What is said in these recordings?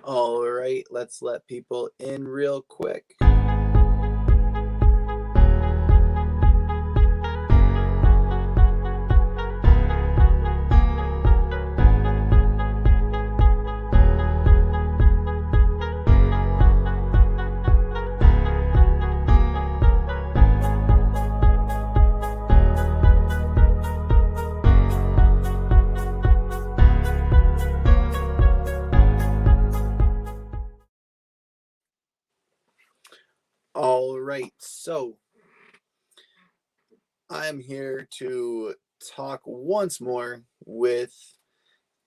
All right, let's let people in real quick. All right, so I'm here to talk once more with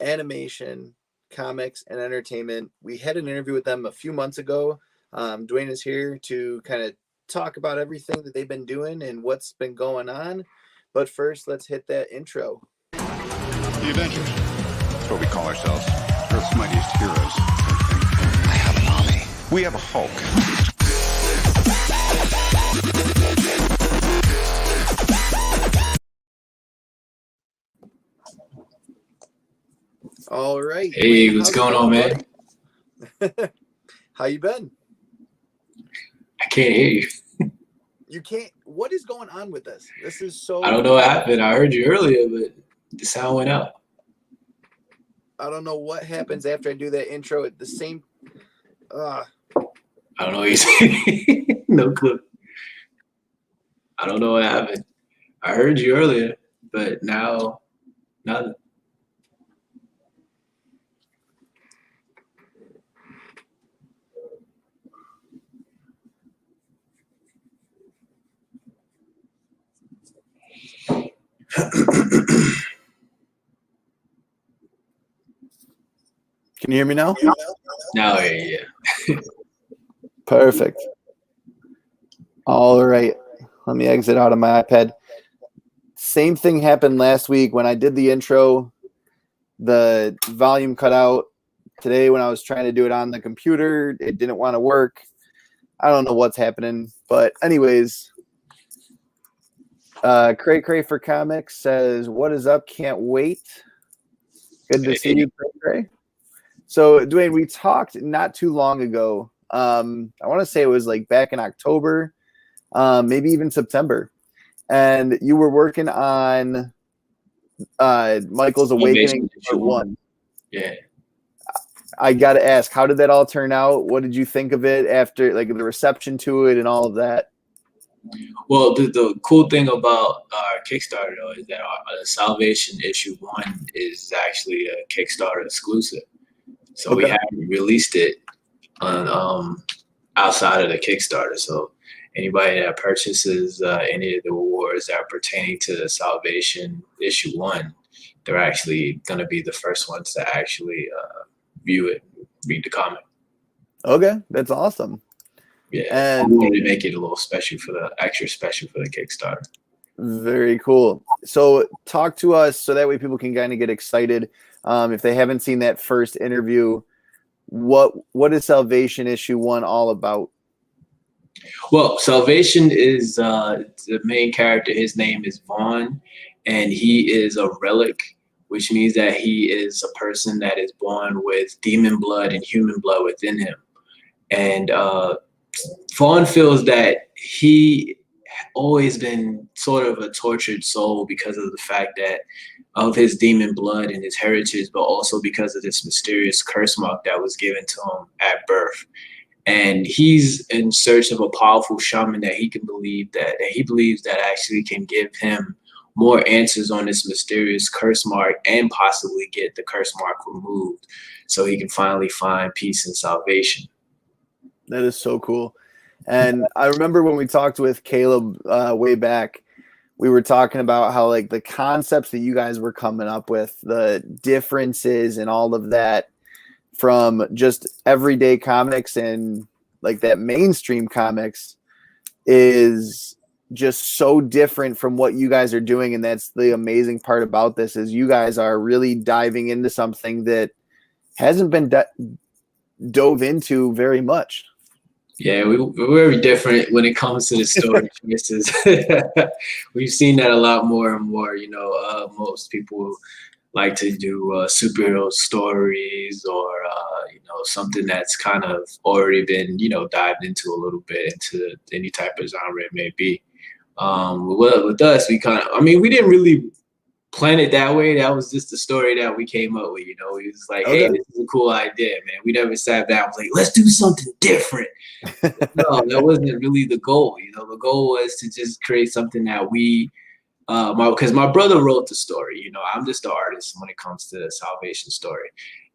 Animation Comics and Entertainment. We had an interview with them a few months ago. Dwayne is here to kind of talk about everything that they've been doing and what's been going on. But first, let's hit that intro. The Avengers. That's what we call ourselves. Earth's mightiest heroes. I have an army. We have a Hulk. All right. Hey, what's going on, man? How you been? I can't hear you. You can't. What is going on with this? This is so. I don't know what happened. I heard you earlier, but the sound went out. I don't know what happens after I do that intro at the same. I don't know what you're saying. No clue. I don't know what happened. I heard you earlier, but now, nothing. Can you hear me now? Now, yeah. Perfect. All right. Let me exit out of my iPad. Same thing happened last week when I did the intro. The volume cut out. Today when I was trying to do it on the computer, it didn't want to work. I don't know what's happening. But anyways, Cray Cray for Comics says, "What is up? Can't wait." Good to see you, Cray Cray. So, Dwayne, we talked not too long ago. I want to say it was like back in October, maybe even September. And you were working on Michael's Awakening Part 1. Yeah. I got to ask, how did that all turn out? What did you think of it after, like, the reception to it and all of that? Well, the cool thing about our Kickstarter, though, is that our Salvation Issue 1 is actually a Kickstarter exclusive. So we haven't released it on outside of the Kickstarter. So anybody that purchases any of the awards that are pertaining to the Salvation Issue 1, they're actually going to be the first ones to actually view it, read the comic. Okay, that's awesome. Yeah, and we wanted to make it a little special for the Kickstarter. Very cool. So talk to us so that way people can kind of get excited. If they haven't seen that first interview, what is Salvation Issue 1 all about? Well, Salvation is the main character. His name is Vaughn, and he is a relic, which means that he is a person that is born with demon blood and human blood within him. And Vaughn feels that he always been sort of a tortured soul because of the fact that of his demon blood and his heritage, but also because of this mysterious curse mark that was given to him at birth. And he's in search of a powerful shaman that he believes that actually can give him more answers on this mysterious curse mark and possibly get the curse mark removed so he can finally find peace and salvation. That is so cool. And I remember when we talked with Caleb way back, we were talking about how, like, the concepts that you guys were coming up with, the differences and all of that from just everyday comics and like that mainstream comics is just so different from what you guys are doing. And that's the amazing part about this, is you guys are really diving into something that hasn't been dove into very much. Yeah, we're very different when it comes to the story choices. We've seen that a lot more and more. You know, most people like to do superhero stories or something that's kind of already been dived into a little bit into any type of genre it may be. With us, we kind of, I mean, we didn't really plan it that way. That was just the story that we came up with. It was like, hey, Okay. this is a cool idea, man. We never sat down and was like, let's do something different. No, that wasn't really the goal. The goal was to just create something that we, because my brother wrote the story. I'm just the artist when it comes to the Salvation story.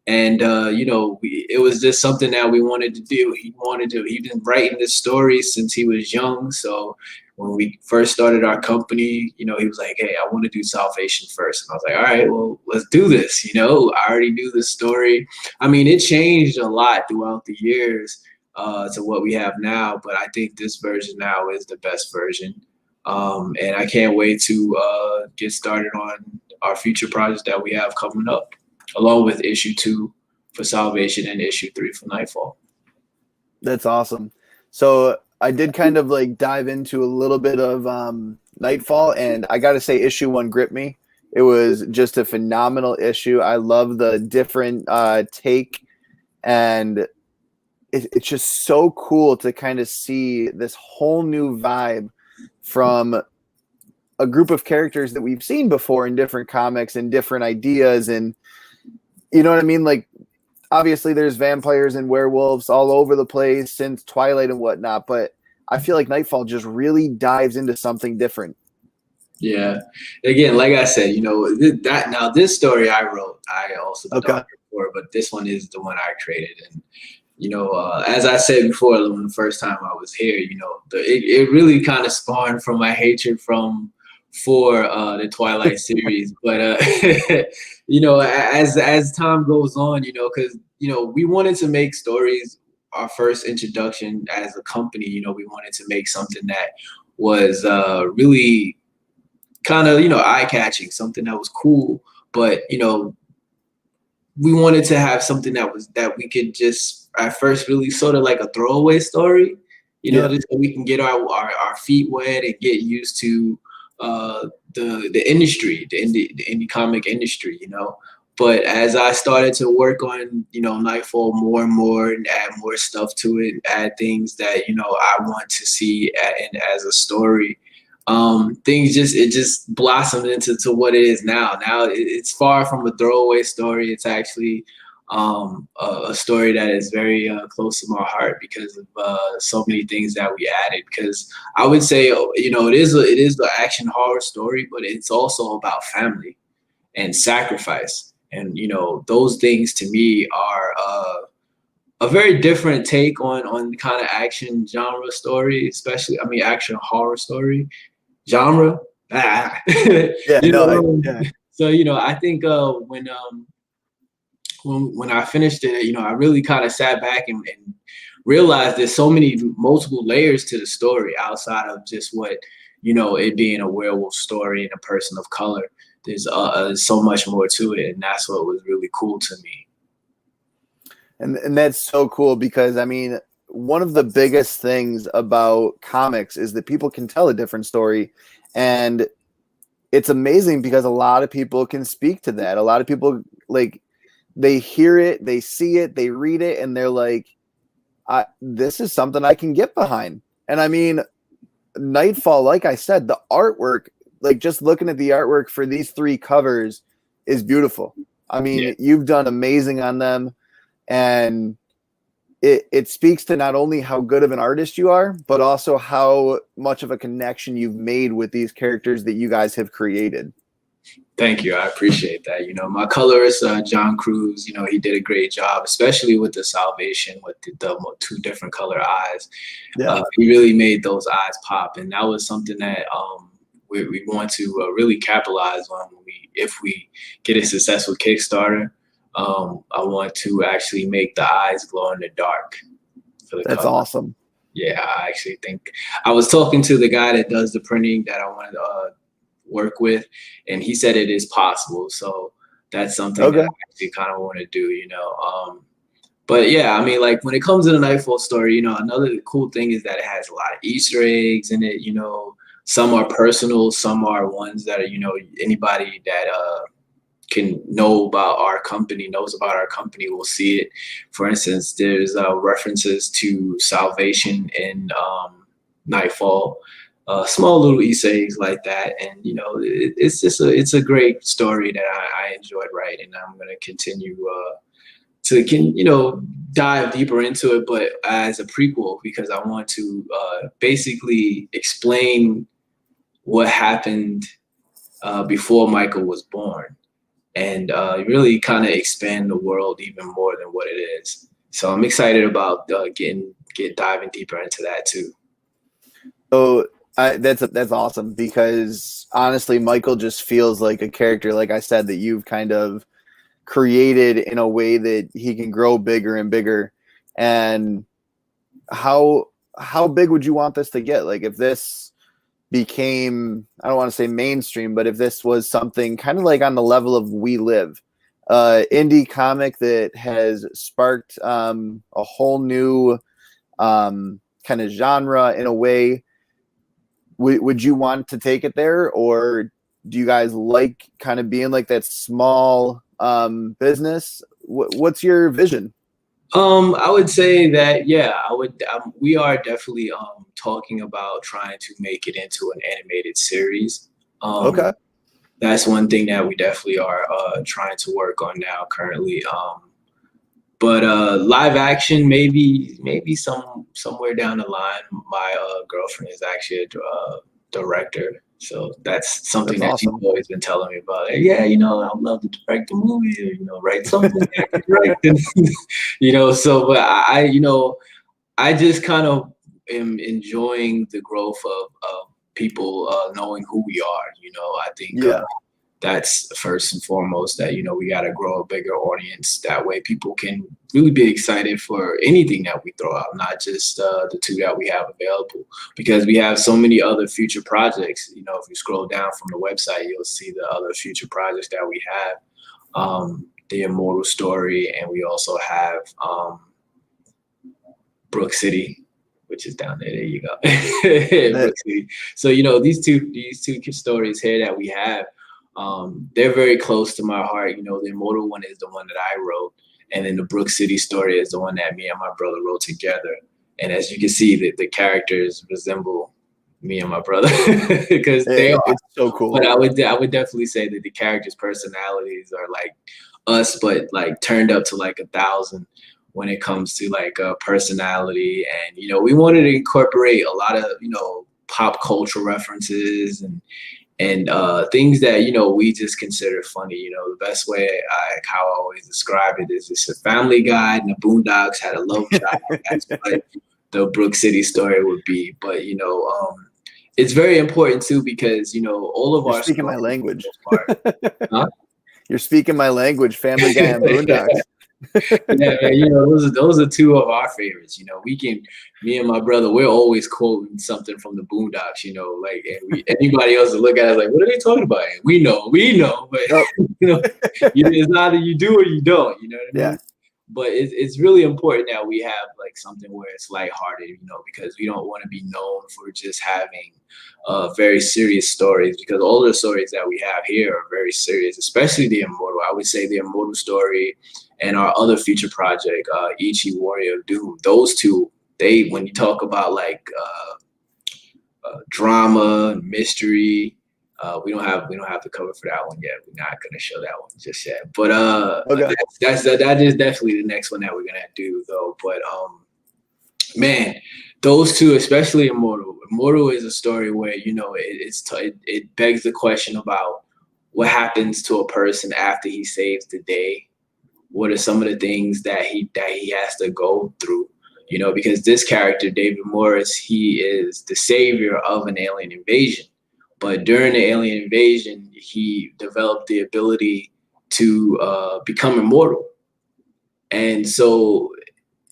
And it was just something that we wanted to do. He'd been writing this story since he was young. So when we first started our company, he was like, hey, I want to do Salvation first. And I was like, all right, well, let's do this. I already knew the story. I mean, it changed a lot throughout the years to what we have now, but I think this version now is the best version. And I can't wait to get started on our future projects that we have coming up, along with issue 2 for Salvation and issue 3 for Nightfall. That's awesome. So I did kind of like dive into a little bit of Nightfall, and I got to say issue 1 gripped me. It was just a phenomenal issue. I love the different take, and it's just so cool to kind of see this whole new vibe from a group of characters that we've seen before in different comics and different ideas. And you know what I mean? Like, obviously there's vampires and werewolves all over the place since Twilight and whatnot, but I feel like Nightfall just really dives into something different. Yeah. Again, like I said, now this story I wrote, I also did art before, but this one is the one I created. And as I said before, when the first time I was here, it really kind of spawned from my hatred for the Twilight series. But as time goes on, because we wanted to make stories. Our first introduction as a company, we wanted to make something that was really kind of eye catching, something that was cool, but we wanted to have something that we could just at first really sort of like a throwaway story, just so we can get our feet wet and get used to the industry, the indie comic industry, But as I started to work on, Nightfall more and more and add more stuff to it, add things that, I want to see as a story, things just blossomed into what it is now. Now it's far from a throwaway story. It's actually a story that is very close to my heart because of so many things that we added. Because I would say, it is the action horror story, but it's also about family and sacrifice. And those things to me are a very different take on kind of action genre story, especially action horror story genre. So I think when I finished it, I really kind of sat back and realized there's so many multiple layers to the story outside of just what it being a werewolf story and a person of color. There's so much more to it, and that's what was really cool to me. And that's so cool because one of the biggest things about comics is that people can tell a different story, and it's amazing because a lot of people can speak to that. A lot of people, like, they hear it, they see it, they read it, and they're like, this is something I can get behind. And Nightfall, like I said, the artwork, like just looking at the artwork for these 3 covers is beautiful. You've done amazing on them, and it speaks to not only how good of an artist you are, but also how much of a connection you've made with these characters that you guys have created. Thank you. I appreciate that. My colorist, John Cruz, he did a great job, especially with the Salvation, with the 2 different color eyes. Yeah. He really made those eyes pop. And that was something that we want to really capitalize on if we get a successful Kickstarter. I want to actually make the eyes glow in the dark. That's cover. Awesome. Yeah, I actually think I was talking to the guy that does the printing that I wanted to work with, and he said it is possible. So that's something that I actually kind of want to do, But yeah, like when it comes to the Nightfall story, another cool thing is that it has a lot of Easter eggs in it. Some are personal, some are ones that are, anybody that can know about our company, knows about our company, will see it. For instance, there's references to salvation in Nightfall, small little Easter eggs like that. And, you know, it's a great story that I enjoyed writing. I'm going to continue dive deeper into it, but as a prequel, because I want to basically explain what happened before Michael was born, and really kind of expand the world even more than what it is. So I'm excited about diving deeper into that too. So that's awesome, because honestly, Michael just feels like a character, like I said, that you've kind of created in a way that he can grow bigger and bigger. And how big would you want this to get? Like, if this became, I don't want to say mainstream, but if this was something kind of like on the level of We Live, indie comic that has sparked a whole new kind of genre in a way, would you want to take it there? Or do you guys like kind of being like that small business? What's your vision? I would say that, yeah, I would. We are definitely talking about trying to make it into an animated series. Okay. That's one thing that we definitely are trying to work on now currently. But live action, maybe somewhere down the line. My girlfriend is actually a director, so that's something that awesome. she's always been telling me about. Like, yeah, you know, I'd love to direct a movie, or, you know, write something that I can direct. And, you know, so but I just kind of am enjoying the growth of people knowing who we are. You know, I think that's first and foremost, that, you know, we got to grow a bigger audience. That way people can really be excited for anything that we throw out, not just the two that we have available, because we have so many other future projects. You know, if you scroll down from the website, you'll see the other future projects that we have. The Immortal story, and we also have Brook City, which is down there. There you go. Brook City. So, you know, these two stories here that we have, they're very close to my heart. You know, the Immortal one is the one that I wrote, and then the Brook City story is the one that me and my brother wrote together. And as you can see, the characters resemble me and my brother, because it's so cool. But I would definitely say that the characters' personalities are like us, but like turned up to like 1,000 when it comes to like personality. And, you know, we wanted to incorporate a lot of, you know, pop culture references and things that, you know, we just consider funny. You know, the best way how I always describe it is, it's a Family Guy and the Boondocks had a love child. That's what the Brook City story would be. But, you know, it's very important too, because, you know, all of You're our speaking my language. Huh? You're speaking my language, Family Guy and Boondocks. Yeah, man, you know, those are two of our favorites. You know, me and my brother, we're always quoting something from the Boondocks. You know, like, and anybody else to look at us like, what are they talking about? And we know, but you know, it's either you do or you don't. You know what I mean? But it's really important that we have like something where it's lighthearted, you know, because we don't want to be known for just having very serious stories, because all the stories that we have here are very serious, especially the Immortal. I would say the Immortal story and our other future project, Ichi Warrior of Doom. Those two, when you talk about like drama, mystery, we don't have the cover for that one yet. We're not gonna show that one just yet. But that is definitely the next one that we're gonna do though. But man, those two, especially Immortal. Immortal is a story where, you know, it begs the question about what happens to a person after he saves the day. What are some of the things that he has to go through? You know, because this character, David Morris, he is the savior of an alien invasion. But during the alien invasion, he developed the ability to become immortal. And so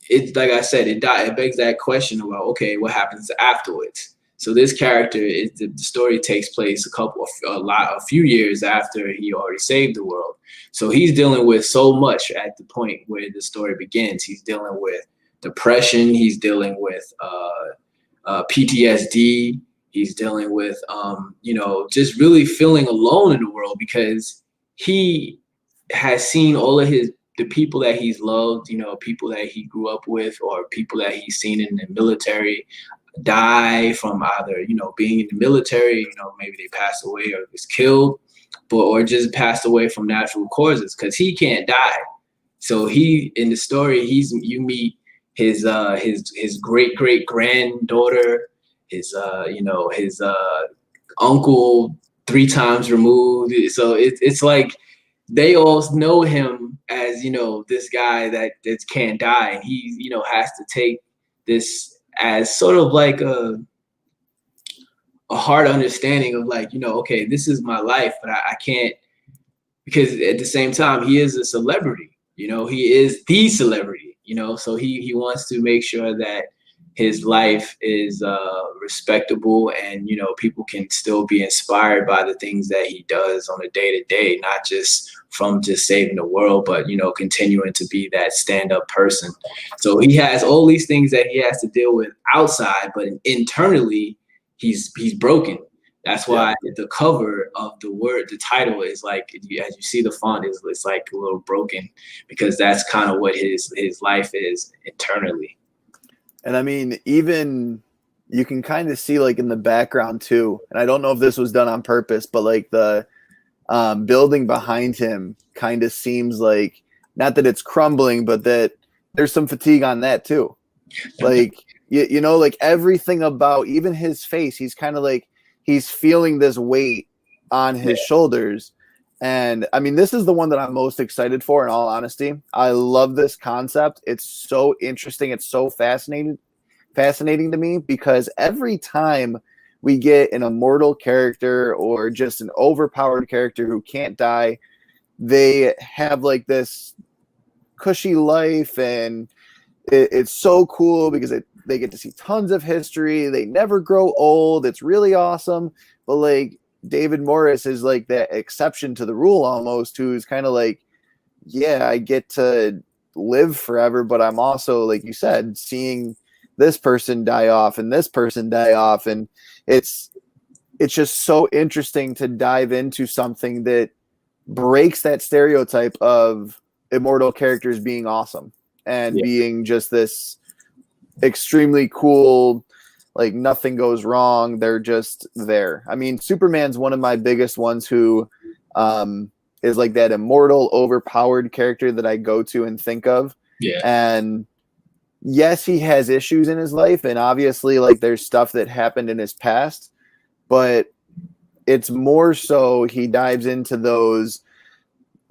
it's like I said, it begs that question about, okay, what happens afterwards? So this character, the story takes place a few years after he already saved the world. So he's dealing with so much at the point where the story begins. He's dealing with depression. He's dealing with PTSD. He's dealing with, you know, just really feeling alone in the world, because he has seen all of the people that he's loved, you know, people that he grew up with, or people that he's seen in the military die from either, you know, being in the military, you know, maybe they passed away or was killed, but or just passed away from natural causes, because he can't die. So he, in the story, you meet his great great granddaughter, his his uncle 3 times removed. So it's like they all know him as, you know, this guy that can't die, and he, you know, has to take this as sort of like a hard understanding of, like, you know, okay, this is my life, but I can't, because at the same time he is a celebrity, you know, he is the celebrity, you know, so he wants to make sure that his life is respectable, and, you know, people can still be inspired by the things that he does on a day-to-day, not just from just saving the world, but, you know, continuing to be that stand-up person. So he has all these things that he has to deal with outside, but internally he's broken. That's why the cover of the title is like, as you see the font is, it's like a little broken, because that's kind of what his life is internally. And I mean, even you can kind of see like in the background too, and I don't know if this was done on purpose, but like the building behind him kind of seems like, not that it's crumbling, but that there's some fatigue on that too. Like, you know, like everything about even his face, he's kind of like, he's feeling this weight on his shoulders. And I mean, this is the one that I'm most excited for, in all honesty. I love this concept. It's so interesting. It's so fascinating to me, because every time we get an immortal character or just an overpowered character who can't die, they have like this cushy life, and it's so cool because they get to see tons of history. They never grow old. It's really awesome. But like, David Morris is like that exception to the rule almost, who's kind of like, yeah, I get to live forever, but I'm also, like you said, seeing this person die off and this person die off. And it's just so interesting to dive into something that breaks that stereotype of immortal characters being awesome and being just this extremely cool, like nothing goes wrong. They're just there. I mean, Superman's one of my biggest ones, who is like that immortal, overpowered character that I go to and think of. Yeah. And yes, he has issues in his life, and obviously like there's stuff that happened in his past, but it's more so he dives into those,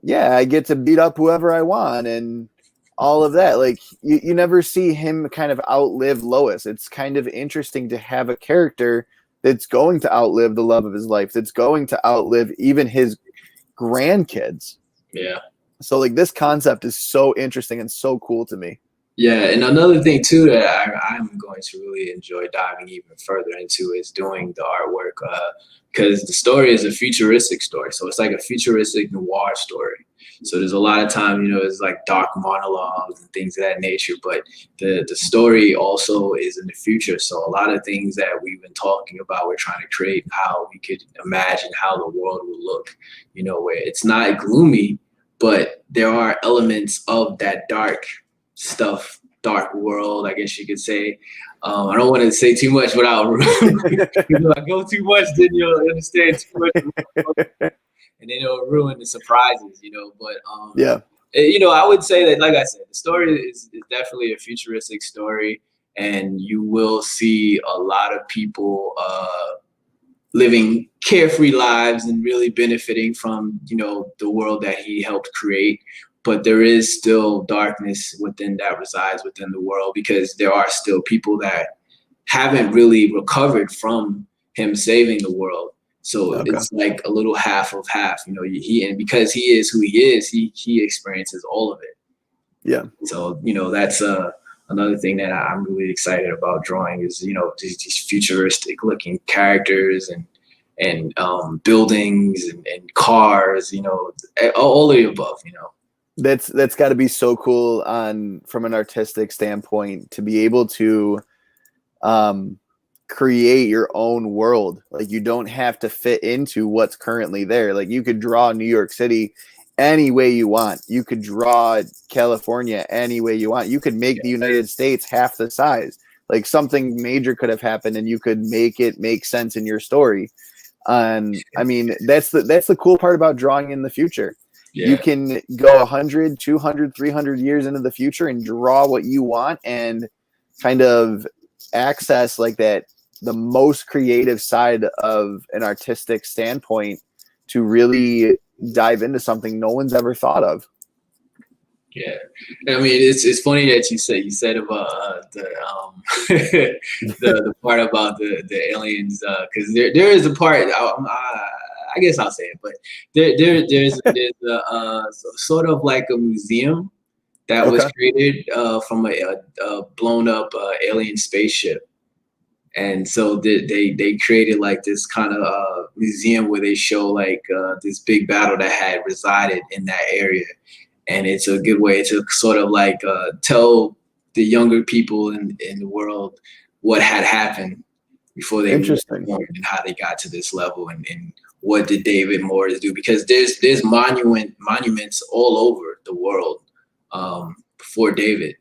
yeah, I get to beat up whoever I want and all of that. Like you never see him kind of outlive Lois. It's kind of interesting to have a character that's going to outlive the love of his life, that's going to outlive even his grandkids. Yeah. So like this concept is so interesting and so cool to me. Yeah, and another thing too that I'm going to really enjoy diving even further into is doing the artwork, because the story is a futuristic story. So it's like a futuristic noir story. So there's a lot of time, you know, it's like dark monologues and things of that nature, but the story also is in the future. So a lot of things that we've been talking about, we're trying to create how we could imagine how the world will look, you know, where it's not gloomy, but there are elements of that dark stuff, dark world, I guess you could say. I don't want to say too much without if I go too much, then you'll understand too much, and then it'll ruin the surprises, you know. But you know, I would say that, like I said, the story is definitely a futuristic story, and you will see a lot of people living carefree lives and really benefiting from, you know, the world that he helped create. But there is still darkness within that resides within the world, because there are still people that haven't really recovered from him saving the world. So it's like a little half of half, you know, and because he is who he is, he experiences all of it. Yeah. So, you know, that's another thing that I'm really excited about drawing is, you know, these futuristic looking characters and buildings and cars, you know, all of the above, you know. That's got to be so cool from an artistic standpoint, to be able to create your own world. Like you don't have to fit into what's currently there. Like you could draw New York City any way you want. You could draw California any way you want. You could make the United States half the size. Like something major could have happened and you could make it make sense in your story. And I mean, that's the cool part about drawing in the future. Yeah. You can go 100, 200, 300 years into the future and draw what you want and kind of access like that, the most creative side of an artistic standpoint to really dive into something no one's ever thought of. Yeah, I mean, it's funny that you said about the part about the aliens, because there is a part. I guess I'll say it, but there's a sort of like a museum that was created from a blown up alien spaceship. And so they created like this kind of museum where they show like this big battle that had resided in that area. And it's a good way to sort of like tell the younger people in the world what had happened before they were born and how they got to this level and what did David Morris do? Because there's monuments all over the world before David.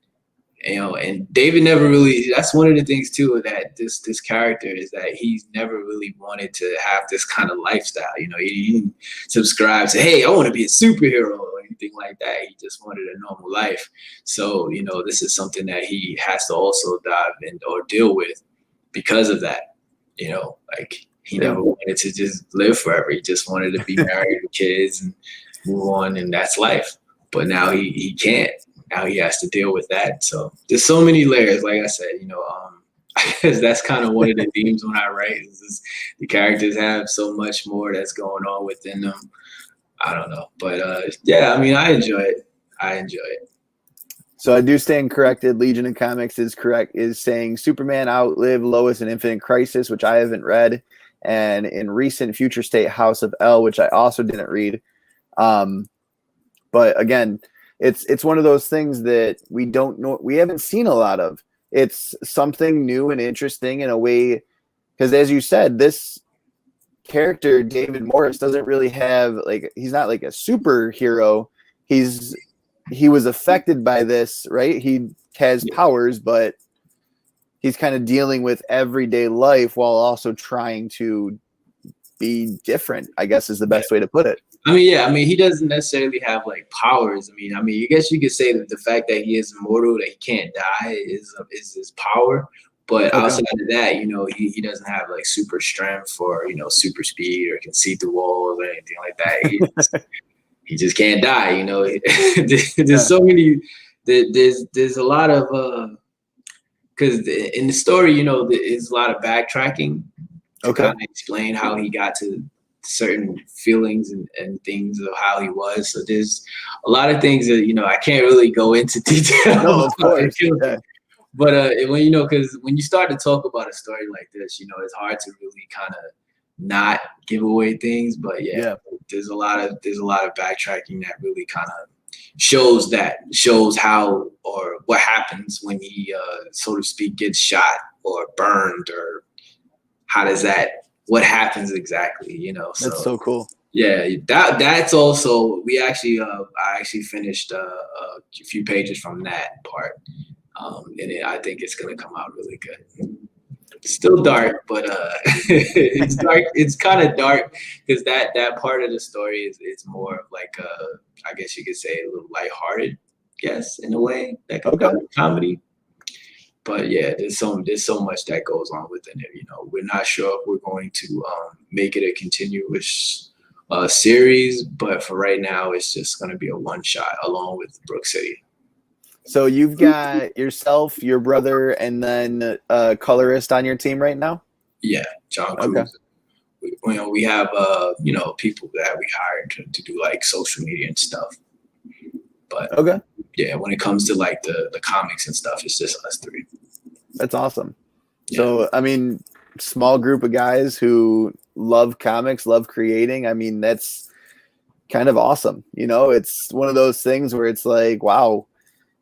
You know, and David never really, that's one of the things too, that this character is that he's never really wanted to have this kind of lifestyle. You know, he didn't subscribe to, hey, I want to be a superhero or anything like that. He just wanted a normal life. So, you know, this is something that he has to also dive in or deal with because of that. You know, like he never wanted to just live forever. He just wanted to be married with kids and move on, and that's life. But now he can't. Now he has to deal with that. So there's so many layers, like I said, you know, that's kind of one of the themes when I write is the characters have so much more that's going on within them. I don't know. But yeah, I mean, I enjoy it. So I do stand corrected. Legion of Comics is saying Superman outlived Lois in Infinite Crisis, which I haven't read. And in recent Future State House of L, which I also didn't read. But again, it's one of those things that we don't know, we haven't seen a lot of. It's something new and interesting in a way, because as you said, this character, David Morris, doesn't really have, like, he's not like a superhero. He was affected by this, right? He has powers, but he's kind of dealing with everyday life while also trying to be different, I guess is the best way to put it. I mean, yeah, I mean, he doesn't necessarily have like powers. I mean, I guess you could say that the fact that he is immortal, that he can't die, is his power. But outside of that, you know, he doesn't have like super strength or, you know, super speed or can see through walls or anything like that. He just can't die. You know, there's so many. There's a lot of because in the story, you know, there's a lot of backtracking to kind of explain how he got to certain feelings and things of how he was. So there's a lot of things that, you know, I can't really go into detail. No, of course. But when, you know, because when you start to talk about a story like this, you know, it's hard to really kind of not give away things. But yeah, there's a lot of backtracking that really kind of shows how or what happens when he so to speak gets shot or burned, or what happens exactly, you know. So that's so cool. Yeah, that's also, I actually finished a few pages from that part, and I think it's gonna come out really good. It's still dark, but it's dark. It's kind of dark because that part of the story is more of like I guess you could say a little lighthearted, yes, in a way, like a comedy. But yeah, there's so much that goes on within it. You know, we're not sure if we're going to make it a continuous series, but for right now, it's just going to be a one shot along with Brook City. So you've got yourself, your brother, and then a colorist on your team right now? Yeah, John Cruz. We have you know, people that we hired to do like social media and stuff. But yeah, when it comes to like the comics and stuff, it's just us three. That's awesome. Yeah. So I mean, small group of guys who love comics, love creating. I mean, that's kind of awesome. You know, it's one of those things where it's like, wow,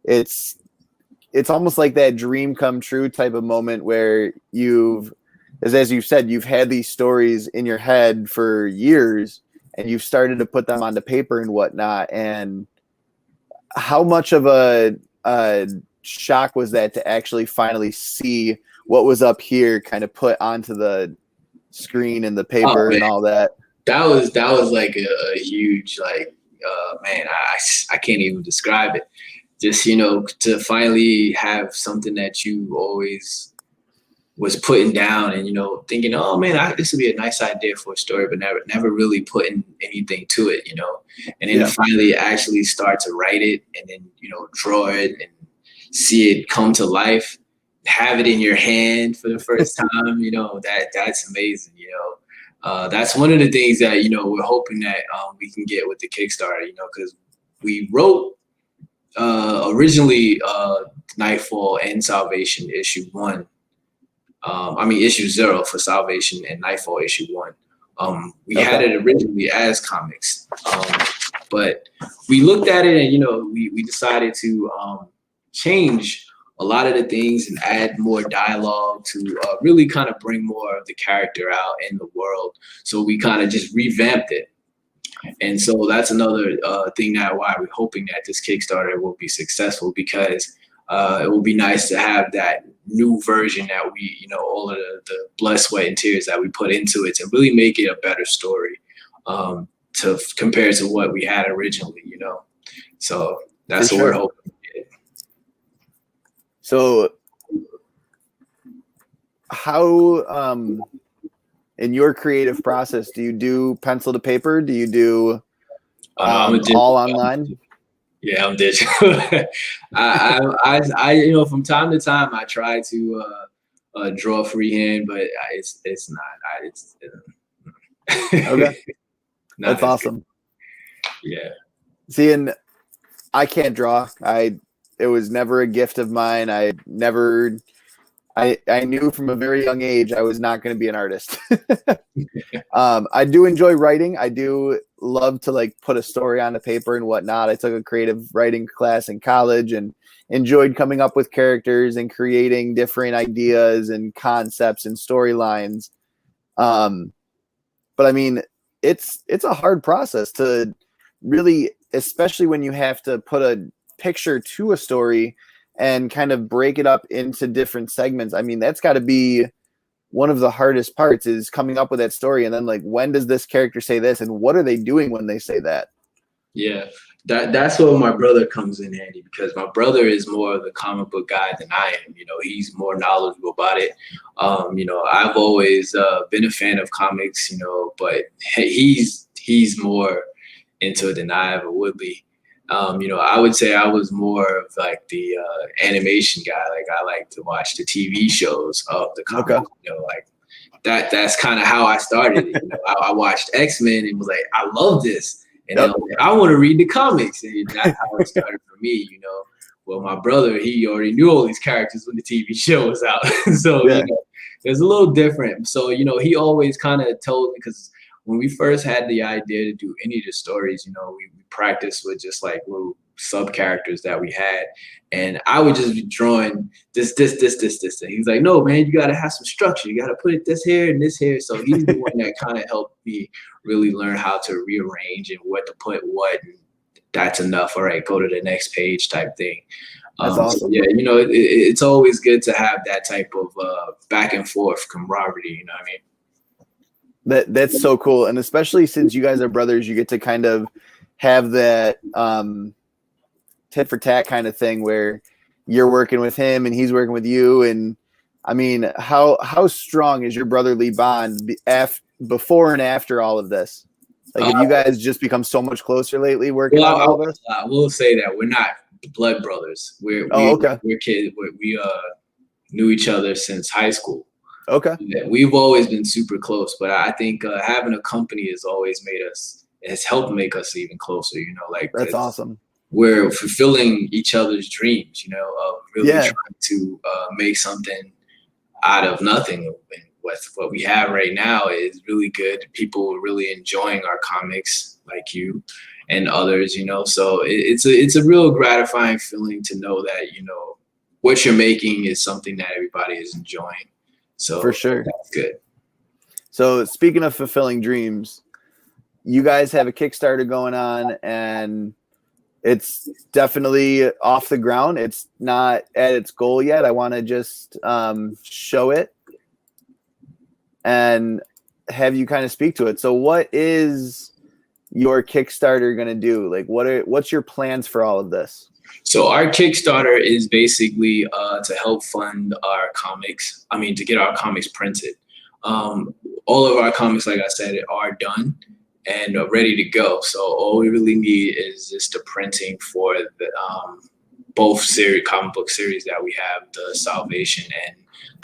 it's almost like that dream come true type of moment where as you said, you've had these stories in your head for years and you've started to put them onto paper and whatnot. And how much of a shock was that to actually finally see what was up here kind of put onto the screen and the paper and all that? That was like a huge, like, man, I can't even describe it. Just, you know, to finally have something that you always was putting down and, you know, thinking, oh man, this would be a nice idea for a story, but never really putting anything to it, you know, and then finally actually start to write it and then, you know, draw it and see it come to life, have it in your hand for the first time, you know, that's amazing, you know. That's one of the things that, you know, we're hoping that we can get with the Kickstarter, you know, because we wrote originally Nightfall and Salvation issue 1. Issue 0 for Salvation and Nightfall issue 1. We had it originally as comics, but we looked at it and, you know, we decided to change a lot of the things and add more dialogue to really kind of bring more of the character out in the world. So we kind of just revamped it. And so that's another thing that why we're hoping that this Kickstarter will be successful, because it will be nice to have that new version that we, you know, all of the blood, sweat, and tears that we put into it to really make it a better story to compare to what we had originally, you know. So that's what we're hoping. So how, in your creative process, do you do pencil to paper? Do you do all online? Yeah, I'm digital. I you know, from time to time I try to draw freehand, but it's not. Okay, that's awesome. Yeah. See, and I can't draw. It was never a gift of mine. I knew from a very young age I was not going to be an artist. I do enjoy writing. I do love to like put a story on the paper and whatnot. I took a creative writing class in college and enjoyed coming up with characters and creating different ideas and concepts and storylines. But I mean, it's a hard process to really, especially when you have to put a picture to a story and kind of break it up into different segments. I mean, that's got to be one of the hardest parts, is coming up with that story. And then like, when does this character say this and what are they doing when they say that? Yeah, that's where my brother comes in handy, because my brother is more of the comic book guy than I am. You know, he's more knowledgeable about it. You know, I've always been a fan of comics, you know, but he's more into it than I ever would be. You know, I would say I was more of like the animation guy. Like, I like to watch the TV shows of the comic. You know, like that's kind of how I started. You know, I watched X-Men and was like, I love this, and then I want to read the comics, and that's how it started for me. You know, well, my brother, he already knew all these characters when the TV show was out, so you know, it was a little different. So you know, he always kind of told me, because when we first had the idea to do any of the stories, you know, we practiced with just like little sub characters that we had, and I would just be drawing this. And he's like, no, man, you got to have some structure. You got to put it this here and this here. So he's the one that kind of helped me really learn how to rearrange and what to put what. And that's enough. All right, go to the next page type thing. That's awesome. So yeah, you know, it's always good to have that type of back and forth camaraderie. You know what I mean? That's so cool. And especially since you guys are brothers, you get to kind of have that tit for tat kind of thing where you're working with him and he's working with you. And I mean, how strong is your brotherly bond before and after all of this? Like, have you guys just become so much closer lately working on all this? I will say that we're not blood brothers. We're kids. We knew each other since high school. Okay. Yeah, we've always been super close, but I think having a company has helped make us even closer, you know, like that's awesome. We're fulfilling each other's dreams, you know, of really trying to make something out of nothing. And what we have right now is really good. People are really enjoying our comics, like you and others, you know, so it's a real gratifying feeling to know that, you know, what you're making is something that everybody is enjoying. So for sure. That's good. So speaking of fulfilling dreams, you guys have a Kickstarter going on, and it's definitely off the ground. It's not at its goal yet. I want to just show it and have you kind of speak to it. So what is your Kickstarter going to do? Like, what's your plans for all of this? So our Kickstarter is basically to help fund our comics. I mean, to get our comics printed. All of our comics, like I said, are done and ready to go. So all we really need is just the printing for the both comic book series that we have, the Salvation and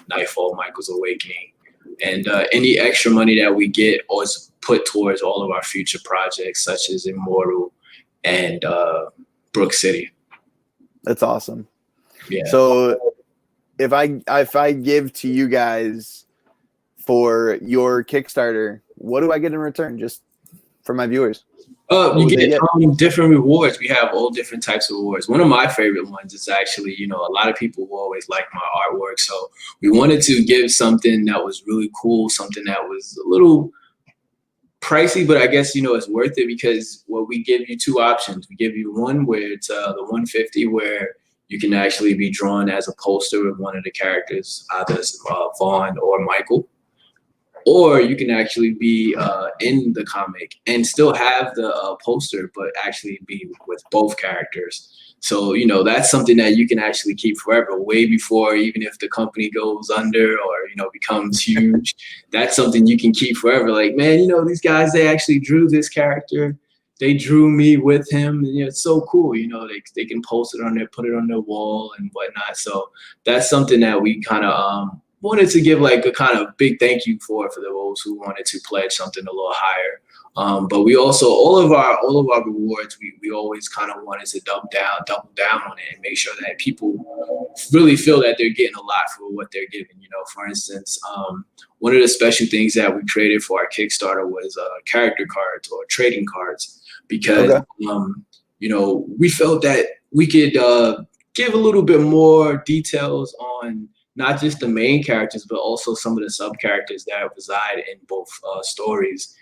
Nightfall, Michael's Awakening. And any extra money that we get is put towards all of our future projects, such as Immortal and Brook City. That's awesome. Yeah. So if I give to you guys for your Kickstarter, what do I get in return? Just for my viewers. You get different rewards. We have all different types of rewards. One of my favorite ones is actually, a lot of people will always like my artwork. So we wanted to give something that was really cool, something that was a little pricey, but I guess, it's worth it because we give you two options. We give you one where it's the 150 where you can actually be drawn as a poster of one of the characters, either Vaughn or Michael. Or you can actually be in the comic and still have the poster, but actually be with both characters. So, that's something that you can actually keep forever, way before, even if the company goes under or, becomes huge. That's something you can keep forever. Like, man, these guys, they actually drew this character. They drew me with him. And, it's so cool. They can post it on there, put it on their wall and whatnot. So that's something that we kind of wanted to give like a kind of big thank you for those who wanted to pledge something a little higher. But we also, all of our rewards, we always kind of wanted to double down on it and make sure that people really feel that they're getting a lot for what they're giving. For instance, one of the special things that we created for our Kickstarter was character cards or trading cards because, we felt that we could give a little bit more details on not just the main characters, but also some of the sub characters that reside in both stories.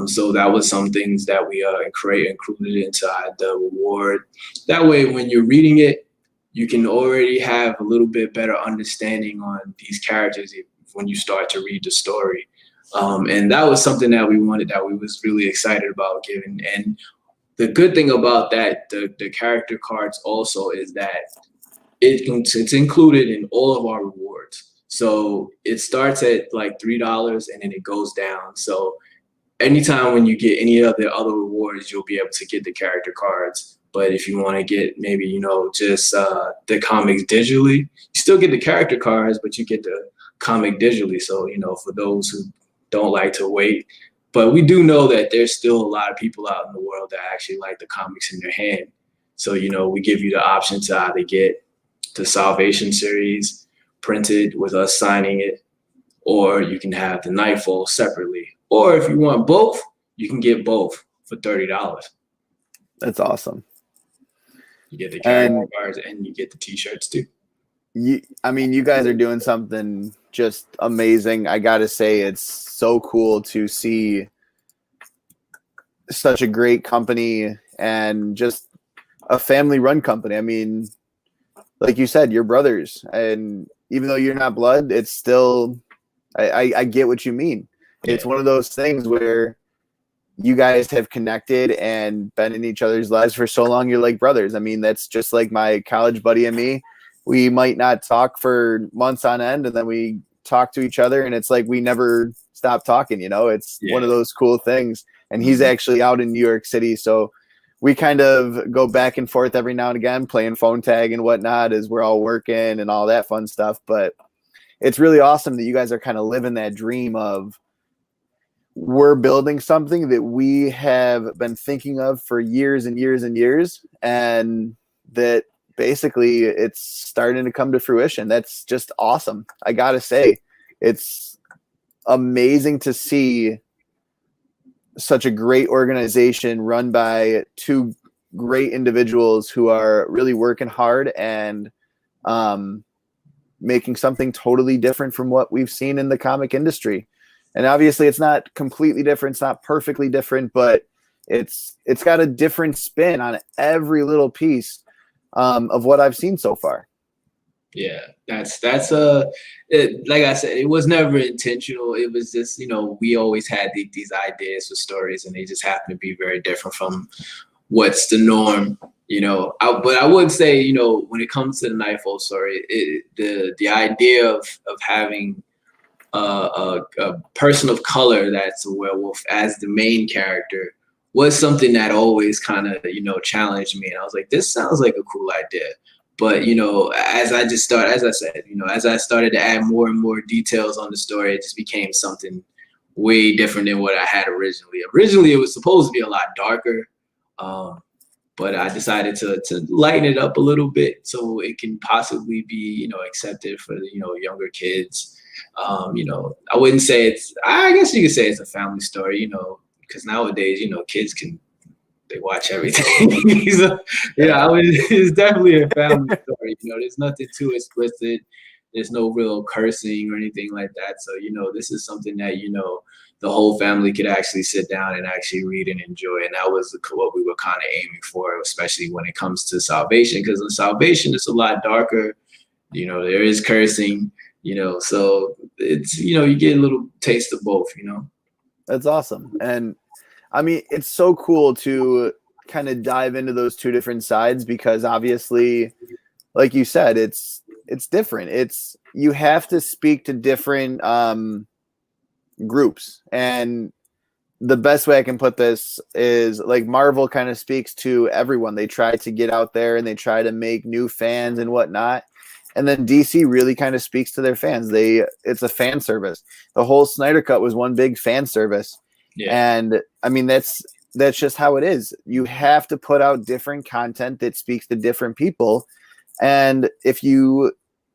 So that was some things that we included into the reward. That way, when you're reading it, you can already have a little bit better understanding on these characters when you start to read the story. And that was something that we wanted, that we was really excited about giving. And the good thing about that, the character cards also is that it's included in all of our rewards. So it starts at like $3 and then it goes down. So anytime when you get any of the other rewards, you'll be able to get the character cards. But if you want to get maybe, just the comics digitally, you still get the character cards, but you get the comic digitally. So, for those who don't like to wait. But we do know that there's still a lot of people out in the world that actually like the comics in their hand. So, we give you the option to either get the Salvation series printed with us signing it, or you can have the Nightfall separately. Or if you want both, you can get both for $30. That's awesome. You get the character cards and you get the t-shirts too. You guys are doing something just amazing. I gotta say, it's so cool to see such a great company and just a family-run company. I mean, like you said, you're brothers, and even though you're not blood, it's still, I get what you mean. Yeah. It's one of those things where you guys have connected and been in each other's lives for so long. You're like brothers. I mean, that's just like my college buddy and me. We might not talk for months on end, and then we talk to each other, and it's like we never stop talking. It's one of those cool things. And he's actually out in New York City, so we kind of go back and forth every now and again, playing phone tag and whatnot as we're all working and all that fun stuff. But it's really awesome that you guys are kind of living that dream of, we're building something that we have been thinking of for years and years and years, and that basically it's starting to come to fruition. That's just awesome. I gotta say, it's amazing to see such a great organization run by two great individuals who are really working hard and making something totally different from what we've seen in the comic industry. And obviously it's not completely different, it's not perfectly different, but it's got a different spin on every little piece of what I've seen so far. Yeah, that's like I said, it was never intentional. It was just, you know, we always had these ideas for stories, and they just happen to be very different from what's the norm. You know, but I would say, you know, when it comes to the Nightfall story, the idea of having a person of color that's a werewolf as the main character was something that always kind of, you know, challenged me. And I was like, this sounds like a cool idea. But, you know, as I said, you know, as I started to add more and more details on the story, it just became something way different than what I had originally. Originally, it was supposed to be a lot darker. But I decided to lighten it up a little bit so it can possibly be, you know, accepted for the, you know, younger kids. You know, I wouldn't say I guess you could say it's a family story, you know, because nowadays, you know, kids they watch everything. So, yeah, it's definitely a family story. You know, there's nothing too explicit. There's no real cursing or anything like that. So, you know, this is something that, you know, the whole family could actually sit down and actually read and enjoy. And that was what we were kind of aiming for, especially when it comes to Salvation, because in Salvation, it's a lot darker. You know, there is cursing, you know, so it's, you know, you get a little taste of both, you know. That's awesome. And I mean, it's so cool to kind of dive into those two different sides, because obviously, like you said, it's different. You have to speak to different groups. And the best way I can put this is, like, Marvel kind of speaks to everyone. They try to get out there and they try to make new fans and whatnot. And then DC really kind of speaks to their fans. It's a fan service. The whole Snyder Cut was one big fan service. Yeah. And I mean, that's just how it is. You have to put out different content that speaks to different people. And if you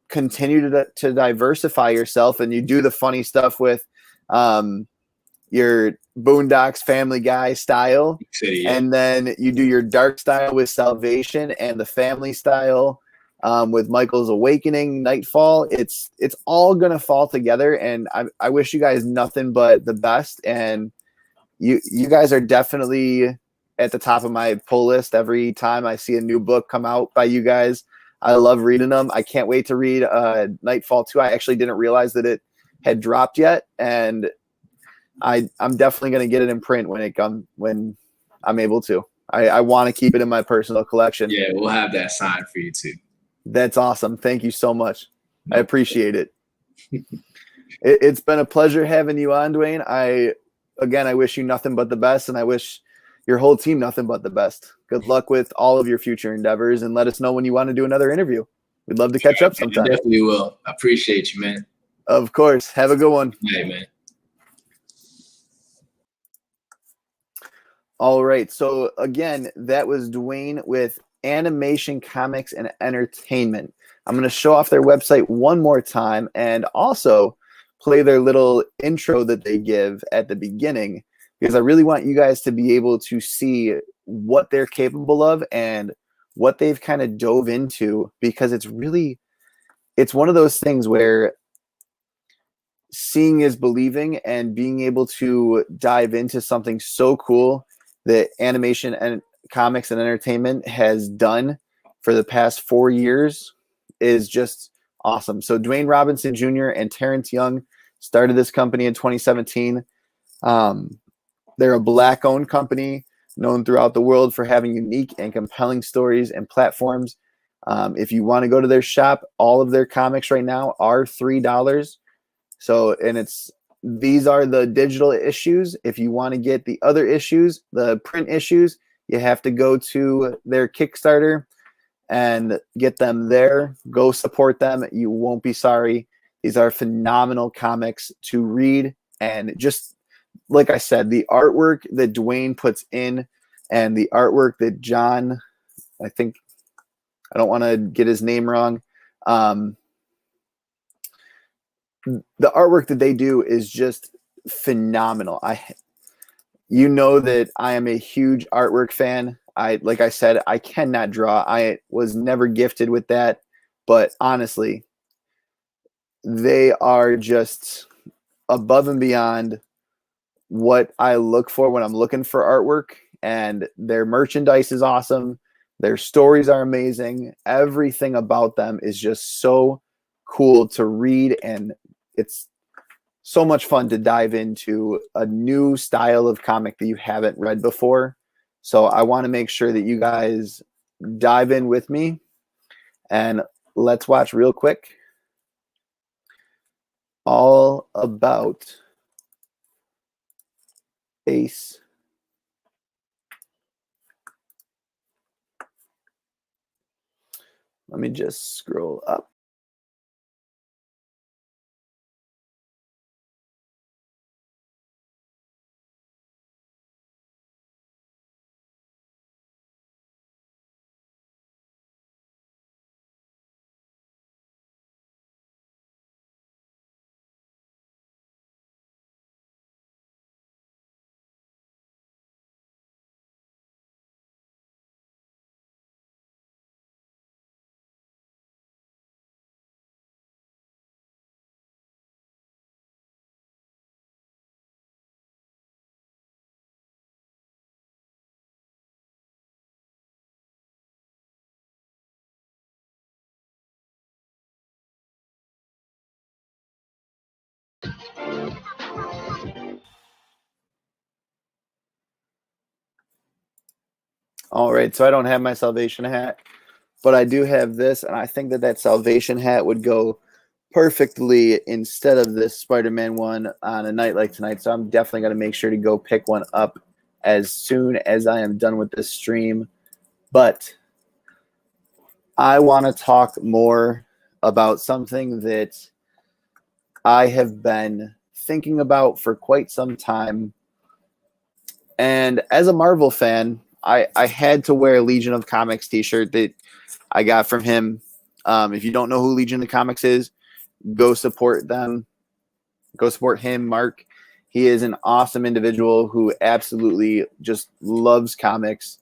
continue to diversify yourself and you do the funny stuff with your Boondocks Family Guy style, and then you do your dark style with Salvation and the family style with Michael's Awakening, Nightfall, it's all gonna fall together. And I wish you guys nothing but the best. And you guys are definitely at the top of my pull list every time I see a new book come out by you guys. I love reading them. I can't wait to read Nightfall 2. I actually didn't realize that it had dropped yet, and I'm definitely going to get it in print when I'm able to. I want to keep it in my personal collection. Yeah, we'll have that signed for you too. That's awesome. Thank you so much. I appreciate it. It's been a pleasure having you on, Dwayne. I wish you nothing but the best, and I wish your whole team nothing but the best. Good luck with all of your future endeavors, and let us know when you want to do another interview. We'd love to catch up sometime. I definitely will. I appreciate you, man. Of course. Have a good one. Hey, man. All right. So again, that was Dwayne with Animation Comics and Entertainment. I'm going to show off their website one more time and also play their little intro that they give at the beginning, because I really want you guys to be able to see what they're capable of and what they've kind of dove into, because it's one of those things where seeing is believing, and being able to dive into something so cool that Animation and Comics and Entertainment has done for the past 4 years is just awesome. So Dwayne Robinson Jr. and Terrence Young started this company in 2017. They're a Black-owned company known throughout the world for having unique and compelling stories and platforms. If you want to go to their shop, all of their comics right now are $3. So, and these are the digital issues. If you want to get the other issues, the print issues, you have to go to their Kickstarter and get them there. Go support them. You won't be sorry. These are phenomenal comics to read. And just like I said, the artwork that Dwayne puts in and the artwork that John, I don't want to get his name wrong. The artwork that they do is just phenomenal. You know that I am a huge artwork fan. Like I said, I cannot draw. I was never gifted with that, but honestly, they are just above and beyond what I look for when I'm looking for artwork, and their merchandise is awesome. Their stories are amazing. Everything about them is just so cool to read, and it's so much fun to dive into a new style of comic that you haven't read before. So I want to make sure that you guys dive in with me, and let's watch real quick all about Ace. Let me just scroll up. All right, so I don't have my Salvation hat, but I do have this, and I think that that Salvation hat would go perfectly instead of this Spider-Man one on a night like tonight. So I'm definitely going to make sure to go pick one up as soon as I am done with this stream. But I want to talk more about something that I have been thinking about for quite some time. And as a Marvel fan, I had to wear a Legion of Comics t-shirt that I got from him. If you don't know who Legion of Comics is, go support them. Go support him, Mark. He is an awesome individual who absolutely just loves comics.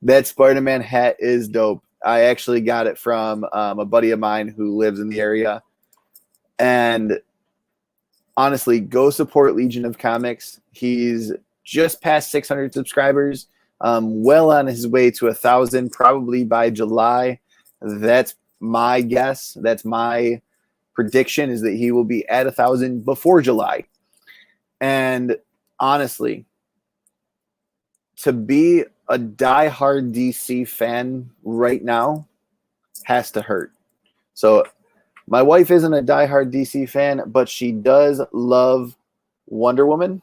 That Spider-Man hat is dope. I actually got it from a buddy of mine who lives in the area. And honestly, go support Legion of Comics. He's just past 600 subscribers, well on his way to 1,000, probably by July. That's my guess. That's my prediction, is that he will be at 1,000 before July. And honestly, to be a diehard DC fan right now has to hurt. So my wife isn't a diehard DC fan, but she does love Wonder Woman.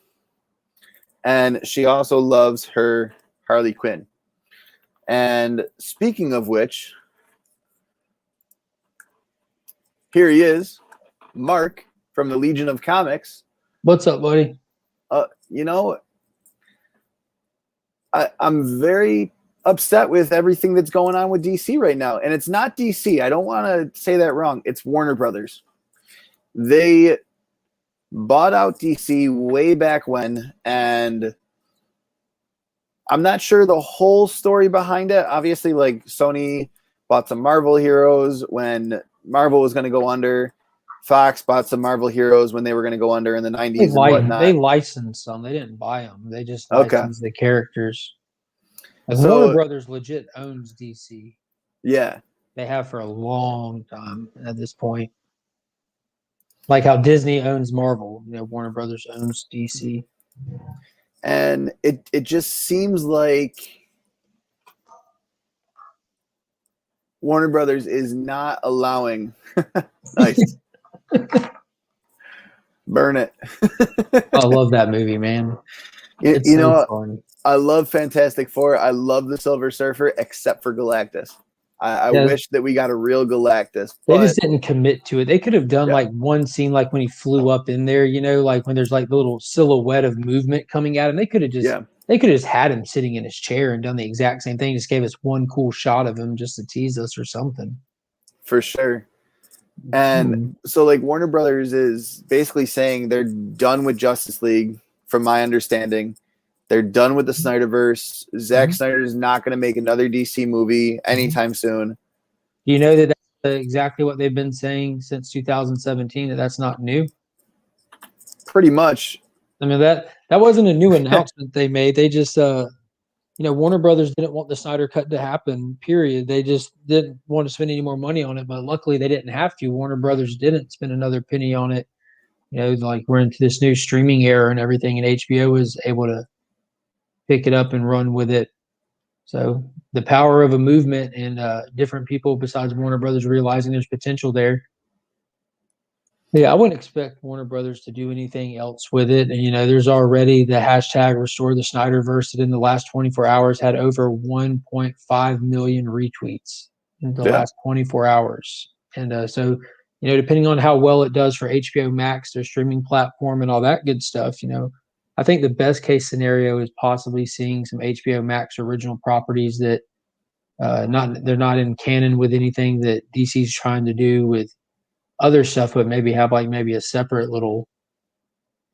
And she also loves her Harley Quinn. And speaking of which, here he is, Mark from the Legion of Comics. What's up, buddy? You know, I'm very upset with everything that's going on with DC right now. And it's not DC. I don't want to say that wrong. It's Warner Brothers. They bought out DC way back when, and I'm not sure the whole story behind it. Obviously, like, Sony bought some Marvel heroes when Marvel was going to go under. Fox bought some Marvel heroes when they were going to go under in the 90s and whatnot. They licensed them. They didn't buy them. They just licensed the characters. Like, So- Warner Brothers legit owns DC. Yeah. They have for a long time at this point. Like how Disney owns Marvel, Warner Brothers owns DC. And it just seems like Warner Brothers is not allowing nice. Burn it. I love that movie, man. You So know, fun. I love Fantastic Four. I love the Silver Surfer, except for Galactus. I wish that we got a real Galactus. They But just didn't commit to it. They could have done like one scene, like when he flew up in there, like when there's like the little silhouette of movement coming at him. They could have just had him sitting in his chair and done the exact same thing. Just gave us one cool shot of him just to tease us or something. For sure. And so, like, Warner Brothers is basically saying they're done with Justice League, from my understanding. They're done with the Snyderverse. Zack Snyder is not going to make another DC movie anytime soon. You know that's exactly what they've been saying since 2017, that's not new? pretty much. I mean, that wasn't a new announcement they made. They just Warner Brothers didn't want the Snyder Cut to happen, period. They just didn't want to spend any more money on it, but luckily they didn't have to. Warner Brothers didn't spend another penny on it. Like we're into this new streaming era and everything, and HBO was able to pick it up and run with it. So the power of a movement and different people besides Warner Brothers realizing there's potential there. Yeah, I wouldn't expect Warner Brothers to do anything else with it. And, there's already the hashtag Restore the Snyderverse that in the last 24 hours had over 1.5 million retweets in the last 24 hours. And so, depending on how well it does for HBO Max, their streaming platform and all that good stuff, I think the best case scenario is possibly seeing some HBO Max original properties that they're not in canon with anything that DC's trying to do with other stuff, but maybe have maybe a separate little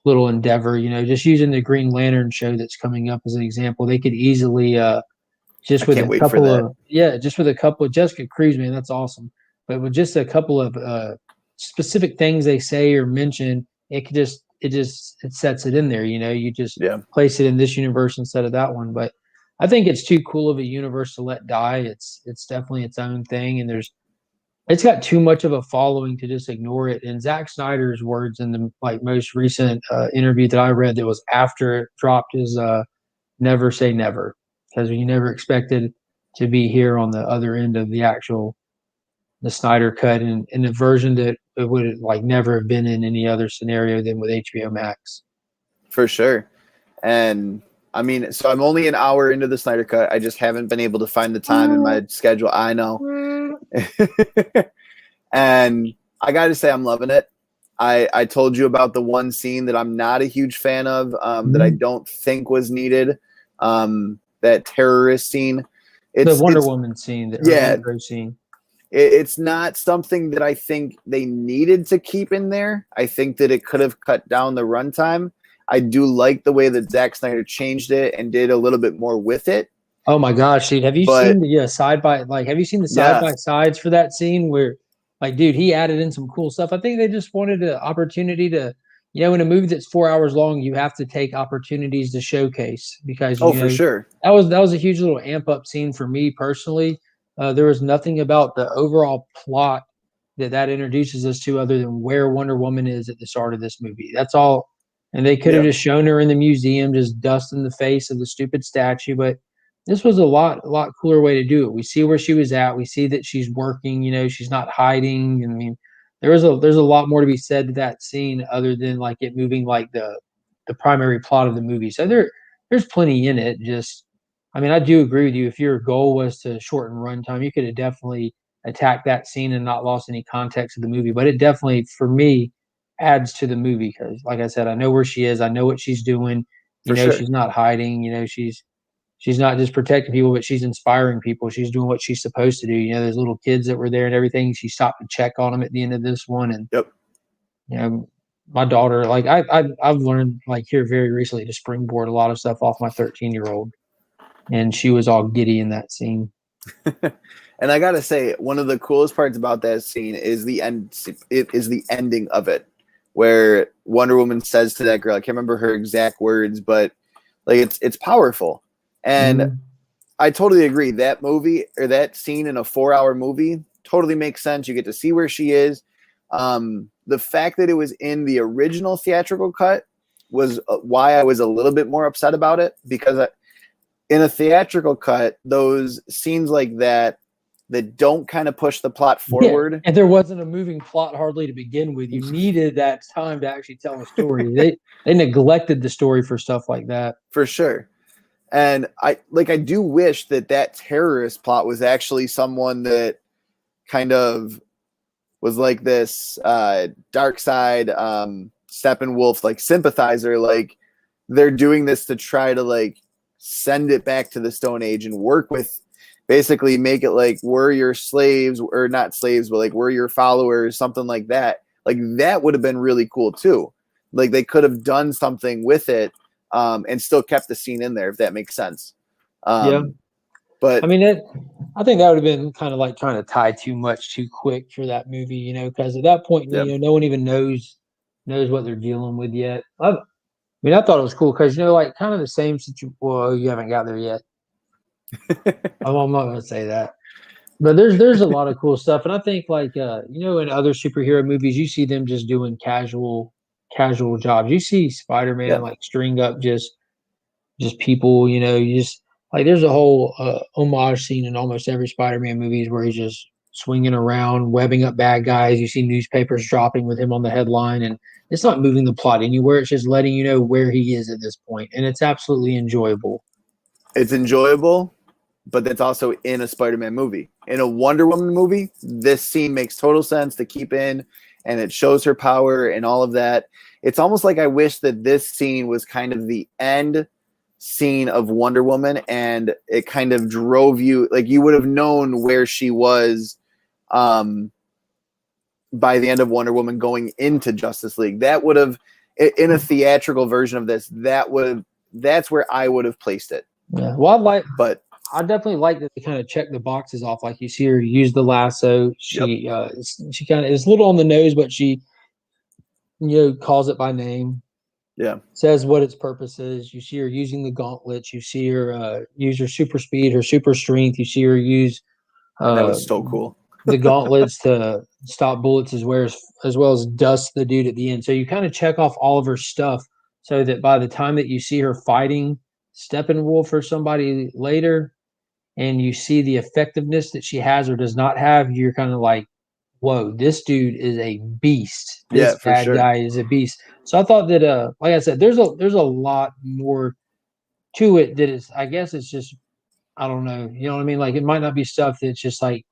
endeavor, just using the Green Lantern show that's coming up as an example. They could easily just with a couple of Jessica Cruz, man, that's awesome. But with just a couple of specific things they say or mention, it sets it in there, you just place it in this universe instead of that one. But I think it's too cool of a universe to let die. It's definitely its own thing, and it's got too much of a following to just ignore it. And Zack Snyder's words in the most recent interview that I read that was after it dropped is never say never, because you never expected to be here on the other end of the Snyder cut and in a version that it would never have been in any other scenario than with HBO Max. For sure. And I mean, so I'm only an hour into the Snyder cut. I just haven't been able to find the time in my schedule. I know. And I got to say, I'm loving it. I told you about the one scene that I'm not a huge fan of, that I don't think was needed. That terrorist scene. The Wonder Woman scene. The scene. It's not something that I think they needed to keep in there. I think that it could have cut down the runtime. I do like the way that Zack Snyder changed it and did a little bit more with it. Oh my gosh, dude! Have you seen the Have you seen the side by sides for that scene where, dude, he added in some cool stuff. I think they just wanted an opportunity to, in a movie that's 4 hours long, you have to take opportunities to showcase because for sure that was a huge little amp up scene for me personally. There was nothing about the overall plot that introduces us to other than where Wonder Woman is at the start of this movie. That's all. And they could have just shown her in the museum, just dusting the face of the stupid statue. But this was a lot cooler way to do it. We see where she was at. We see that she's working. She's not hiding. I mean, there's a lot more to be said to that scene other than it moving the primary plot of the movie. So there's plenty in it. Just, I mean, I do agree with you. If your goal was to shorten runtime, you could have definitely attacked that scene and not lost any context of the movie. But it definitely, for me, adds to the movie because, like I said, I know where she is. I know what she's doing. She's not hiding. She's not just protecting people, but she's inspiring people. She's doing what she's supposed to do. There's little kids that were there and everything. She stopped to check on them at the end of this one. And, my daughter, I've learned here very recently to springboard a lot of stuff off my 13-year-old. And she was all giddy in that scene. And I got to say, one of the coolest parts about that scene is the end. It is the ending of it, where Wonder Woman says to that girl, I can't remember her exact words, but it's powerful. And I totally agree. That movie or that scene in a 4-hour movie totally makes sense. You get to see where she is. The fact that it was in the original theatrical cut was why I was a little bit more upset about it, because in a theatrical cut, those scenes like that don't kind of push the plot forward. Yeah, and there wasn't a moving plot hardly to begin with. You needed that time to actually tell a story. They neglected the story for stuff like that. For sure. And I do wish that terrorist plot was actually someone that kind of was like this dark side Steppenwolf sympathizer. They're doing this to try to send it back to the Stone Age and work with, basically make it we're your slaves, or not slaves, but we're your followers, something like that. That would have been really cool too. They could have done something with it and still kept the scene in there, if that makes sense. But I mean, I think that would have been kind of trying to tie too much too quick for that movie, because at that point, no one even knows knows what they're dealing with yet. I mean, I thought it was cool because like kind of the same situation. Well, you haven't got there yet. I'm not going to say that. But there's a lot of cool stuff, and I think like in other superhero movies, you see them just doing casual jobs. You see Spider-Man like string up just people. You just like there's a whole homage scene in almost every Spider-Man movies where he's just swinging around, webbing up bad guys. You see newspapers dropping with him on the headline, and it's not moving the plot anywhere. It's just letting you know where he is at this point, and it's absolutely enjoyable. It's enjoyable, but that's also in a Spider-Man movie. In a Wonder Woman movie, this scene makes total sense to keep in, and it shows her power and all of that. It's almost like I wish that this scene was kind of the end scene of Wonder Woman, and it kind of drove you, like you would have known where she was by the end of Wonder Woman going into Justice League. That would have, in a theatrical version of this, that's where I would have placed it. Yeah, well, I definitely like that they kind of check the boxes off. Like you see her use the lasso. She kind of is a little on the nose, but she calls it by name. Yeah, says what its purpose is. You see her using the gauntlets. You see her use her super speed, her super strength. You see her use that was so cool. the gauntlets to stop bullets as well as dust the dude at the end. So you kind of check off all of her stuff so that by the time that you see her fighting Steppenwolf or somebody later, and you see the effectiveness that she has or does not have, you're kind of like, whoa, this dude is a beast. This bad guy is a beast. So I thought that, like I said, there's a lot more to it that is, I guess it's just, I don't know. You know what I mean? Like it might not be stuff that's just like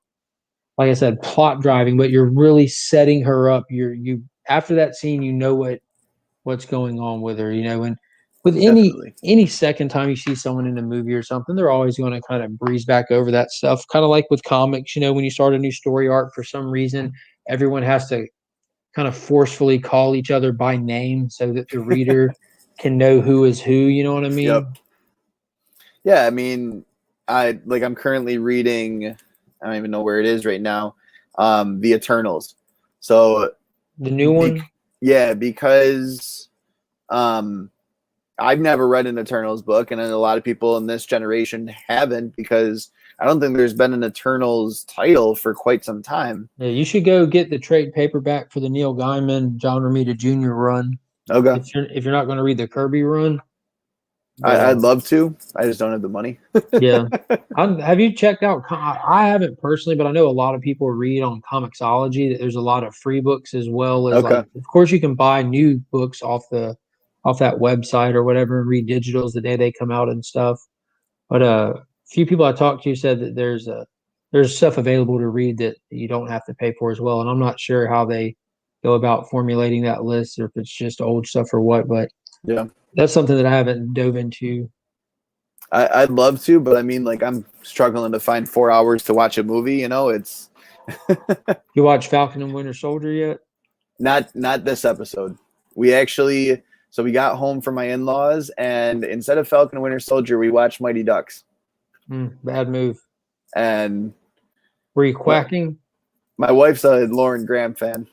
I said, plot driving, but you're really setting her up. You after that scene, what's going on with her, and with any second time you see someone in a movie or something, they're always going to kind of breeze back over that stuff. Kind of like with comics, when you start a new story arc, for some reason, everyone has to kind of forcefully call each other by name so that the reader can know who is who. You know what I mean? Yep. Yeah, I mean, I'm currently reading, I don't even know where it is right now, The Eternals. So the new one? Yeah, because I've never read an Eternals book, and a lot of people in this generation haven't, because I don't think there's been an Eternals title for quite some time. Yeah, you should go get the trade paperback for the Neil Gaiman, John Romita Jr. run. Okay. If you're not going to read the Kirby run. I'd love to. I just don't have the money. Yeah. Have you checked out? I haven't personally, but I know a lot of people read on Comixology that there's a lot of free books as well as of course you can buy new books off that website or whatever and read digitals the day they come out and stuff. But a few people I talked to said that there's stuff available to read that you don't have to pay for as well. And I'm not sure how they go about formulating that list or if it's just old stuff or what, but yeah. That's something that I haven't dove into. I'd love to, but I mean, like, I'm struggling to find 4 hours to watch a movie. It's. You watch Falcon and Winter Soldier yet? Not this episode. We got home from my in-laws, and instead of Falcon and Winter Soldier, we watched Mighty Ducks. Bad move. And were you quacking? My wife's a Lauren Graham fan.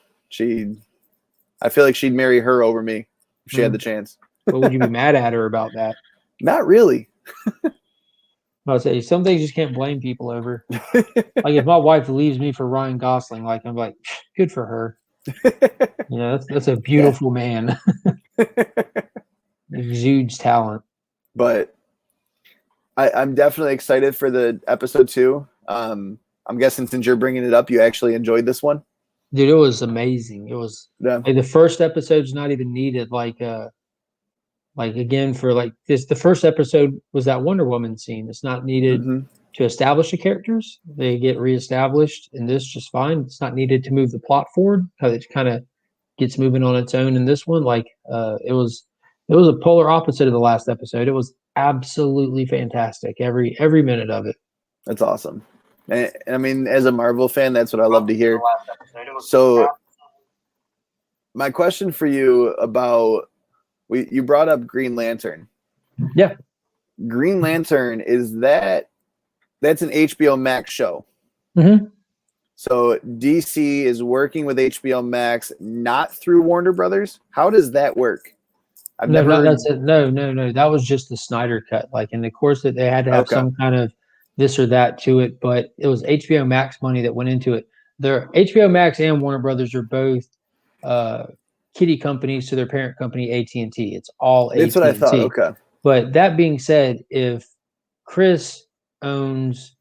I feel like she'd marry her over me if she had the chance. But would you be mad at her about that? Not really. I'll say some things you just can't blame people over. Like if my wife leaves me for Ryan Gosling, like I'm like, good for her. That's a beautiful man. Exudes talent. But I'm definitely excited for the episode 2. I'm guessing since you're bringing it up, you actually enjoyed this one. Dude, it was amazing. It was like the first episode's not even needed. Like again, for like this, the first episode was that Wonder Woman scene. It's not needed to establish the characters. They get reestablished, and this just fine. It's not needed to move the plot forward because it kind of gets moving on its own. In this one, it was a polar opposite of the last episode. It was absolutely fantastic. Every minute of it. That's awesome. And I mean, as a Marvel fan, that's what I love to hear. So, my question for you about. You brought up Green Lantern. Yeah. Green Lantern, that's an HBO Max show. Mm-hmm. So DC is working with HBO Max, not through Warner Brothers. How does that work? I've No, never. that's it. No, no, no. That was just the Snyder cut. Like in the course that they had to have Okay. some kind of this or that to it, but it was HBO Max money that went into it. Their HBO Max and Warner Brothers are both kitty companies to their parent company AT&T. It's all That's what I thought. AT&T. Okay. But that being said, if Chris owns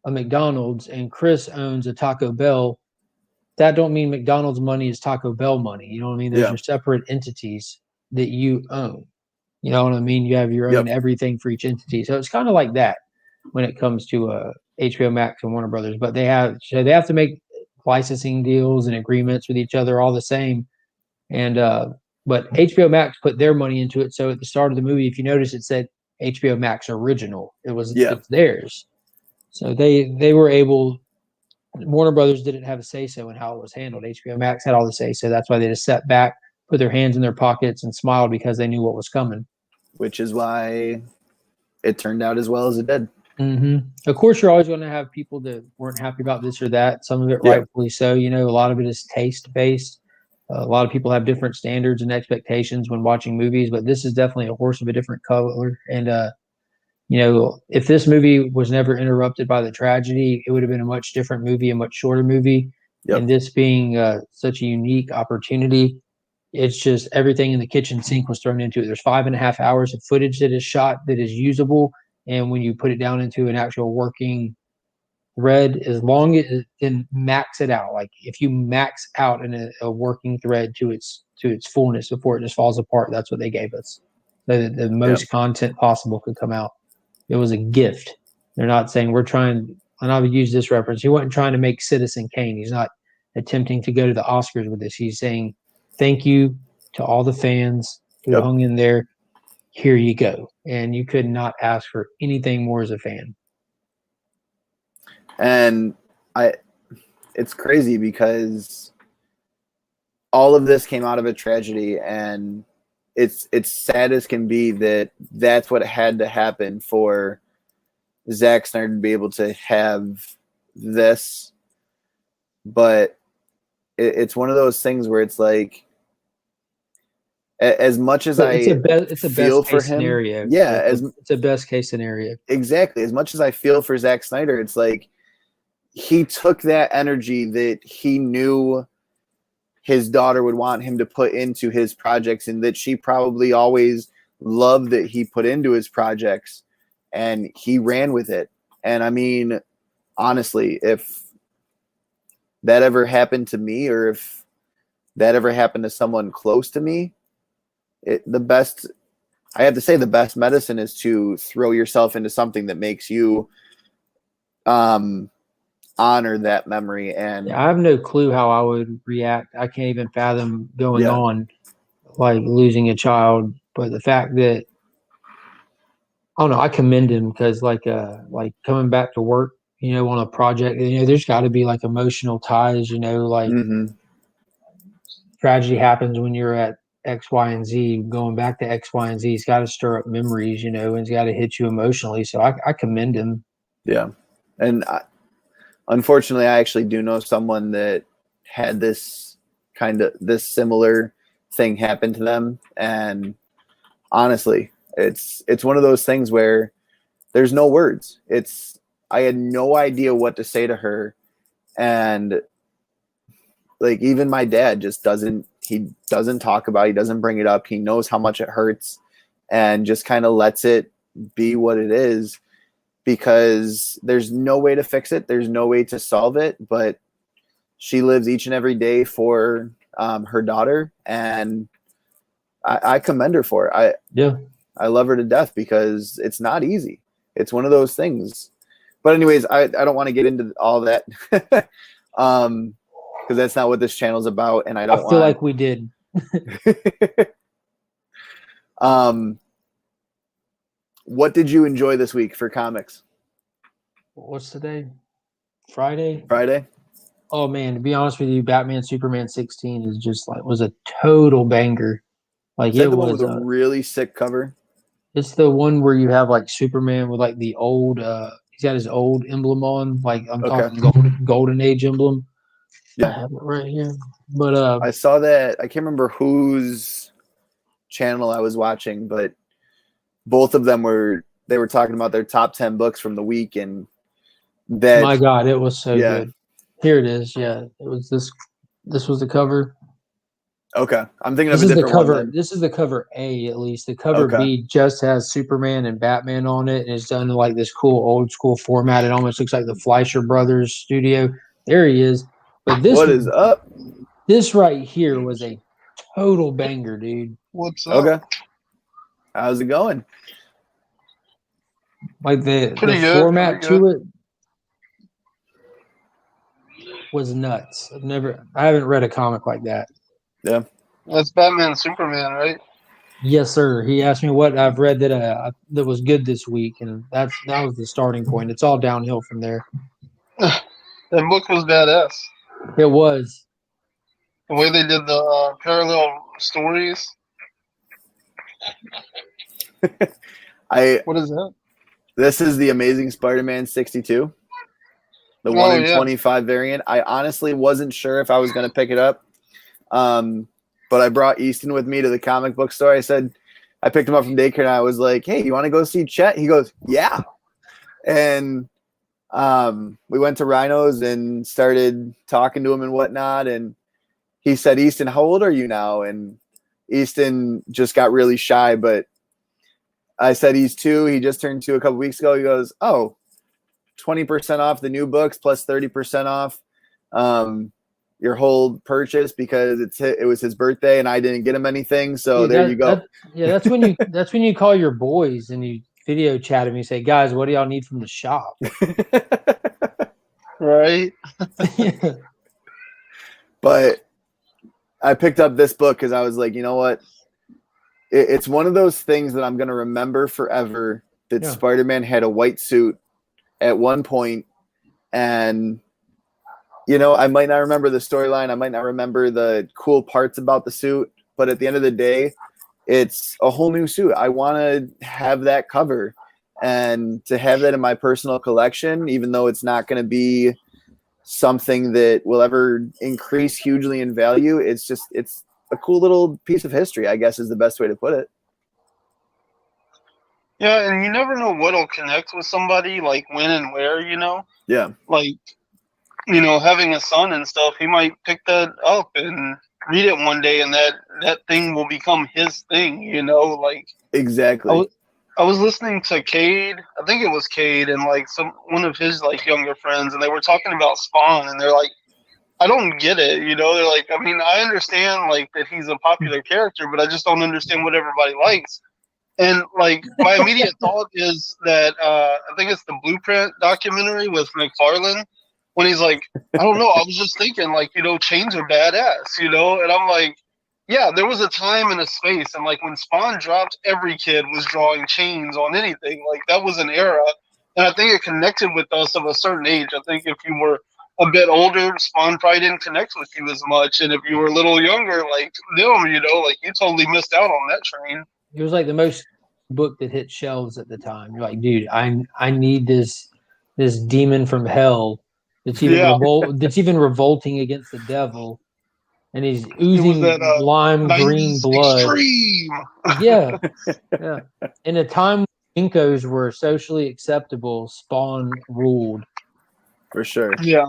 a McDonald's and Chris owns a Taco Bell, that don't mean McDonald's money is Taco Bell money. You know what I mean? Those Yeah. are separate entities that you own. You know what I mean? You have your own Yep. everything for each entity. So it's kind of like that when it comes to HBO Max and Warner Brothers. But they have to make licensing deals and agreements with each other all the same. And but HBO Max put their money into it. So at the start of the movie, if you notice, it said HBO Max Original. It's theirs. So they were able. Warner Brothers didn't have a say so in how it was handled. HBO Max had all the say so. That's why they just sat back, put their hands in their pockets, and smiled because they knew what was coming. Which is why it turned out as well as it did. Mm-hmm. Of course, you're always going to have people that weren't happy about this or that. Some of it rightfully so. You know, a lot of it is taste based. A lot of people have different standards and expectations when watching movies, but this is definitely a horse of a different color. And you know, if this movie was never interrupted by the tragedy, it would have been a much different movie, a much shorter movie. Yep. And this being such a unique opportunity, it's just everything in the kitchen sink was thrown into it. There's 5.5 hours of footage that is shot that is usable. And when you put it down into an actual working thread, as long as then max it out. Like if you max out in a working thread to its fullness before it just falls apart, that's what they gave us. So that the most content possible could come out. It was a gift. They're not saying we're trying, and I would use this reference. He wasn't trying to make Citizen Kane. He's not attempting to go to the Oscars with this. He's saying, thank you to all the fans who hung in there. Here you go. And you could not ask for anything more as a fan. And it's crazy because all of this came out of a tragedy, and it's sad as can be that that's what had to happen for Zack Snyder to be able to have this. But it's one of those things where it's like, as much as it's a feel best for case him, scenario. yeah, it's a best case scenario. Exactly. As much as I feel for Zack Snyder, it's like he took that energy that he knew his daughter would want him to put into his projects, and that she probably always loved that he put into his projects, and he ran with it. And I mean, honestly, if that ever happened to me, or if that ever happened to someone close to me, the best medicine is to throw yourself into something that makes you honor that memory. And I have no clue how I would react. I can't even fathom going on like losing a child. But the fact that, I don't know, I commend him because like coming back to work, you know, on a project, you know, there's got to be like emotional ties, you know, like tragedy happens when you're at X, Y, and Z. Going back to X, Y, and Z, it's got to stir up memories, you know, and it's got to hit you emotionally. So I commend him. Yeah. And unfortunately, I actually do know someone that had this similar thing happen to them. And honestly, it's one of those things where there's no words. I had no idea what to say to her. And like, even my dad just doesn't talk about it. He doesn't bring it up. He knows how much it hurts and just kind of lets it be what it is, because there's no way to fix it. There's no way to solve it, but she lives each and every day for her daughter, and I commend her for it. I love her to death, because it's not easy. It's one of those things. But anyways, I don't want to get into all that. Because that's not what this channel's about, and I feel like we did. What did you enjoy this week for comics? What's today? Friday? Oh man, to be honest with you, Batman Superman 16 is just was a total banger. Like, is that the one with a really sick cover? It's the one where you have like Superman with like the old He's got his old emblem on, like I'm Okay. talking golden age emblem. I Yeah. have it right here. But I saw that. I can't remember whose channel I was watching, but both of them were talking about their top 10 books from the week, and that my God, it was so good. Here it is. Yeah, it was this. This was the cover. Okay, I'm thinking This of a is the different cover. one then. This is the cover A, at least. The cover Okay. B just has Superman and Batman on it, and it's done in like this cool old school format. It almost looks like the Fleischer Brothers studio. There he is. But What is up? this right here was a total banger, dude. What's up? Okay. How's it going? Like the Pretty good, format pretty to it was nuts. I haven't read a comic like that. Yeah. That's Batman and Superman, right? Yes, sir. He asked me what I've read that was good this week, and that was the starting point. It's all downhill from there. That book was badass. It was. The way they did the parallel stories. What is that? This is the Amazing Spider-Man 62, the 1 in 25 variant. I honestly wasn't sure if I was going to pick it up, but I brought Easton with me to the comic book store. I picked him up from daycare, and I was like, "Hey, you want to go see Chet?" He goes, "Yeah," and we went to Rhino's and started talking to him and whatnot. And he said, "Easton, how old are you now?" And Easton just got really shy, but I said he's 2. He just turned 2 a couple weeks ago. He goes, "Oh, 20% off the new books plus 30% off your whole purchase because it was his birthday and I didn't get him anything." So there you go. That's when you call your boys and you video chat them. You say, "Guys, what do y'all need from the shop?" Right. Yeah. But I picked up this book because I was like, you know what? It's one of those things that I'm going to remember forever, that Spider-Man had a white suit at one point, and I might not remember the storyline, I might not remember the cool parts about the suit, but at the end of the day, it's a whole new suit. I want to have that cover, and to have that in my personal collection, even though it's not going to be something that will ever increase hugely in value, it's a cool little piece of history, I guess, is the best way to put it. Yeah, and you never know what'll connect with somebody, like when and where, Yeah. Like, having a son and stuff, he might pick that up and read it one day, and that thing will become his thing, like. Exactly. I was listening to Cade, I think it was Cade, and like one of his like younger friends, and they were talking about Spawn, and they're like, I don't get it, They're like, I mean, I understand like that he's a popular character, but I just don't understand what everybody likes. And like my immediate thought is that I think it's the Blueprint documentary with McFarlane, when he's like, I don't know, I was just thinking like, chains are badass, and I'm like, yeah, there was a time and a space, and like when Spawn dropped, every kid was drawing chains on anything. Like that was an era, and I think it connected with us of a certain age. I think if you were a bit older, Spawn probably didn't connect with you as much, and if you were a little younger, like them, like you totally missed out on that train. It was like the most book that hit shelves at the time. You're like, dude, I need this demon from hell that's even revolting against the devil, and he's oozing lime green blood. Extreme. Yeah. In a time when Incos were socially acceptable, Spawn ruled. For sure. Yeah.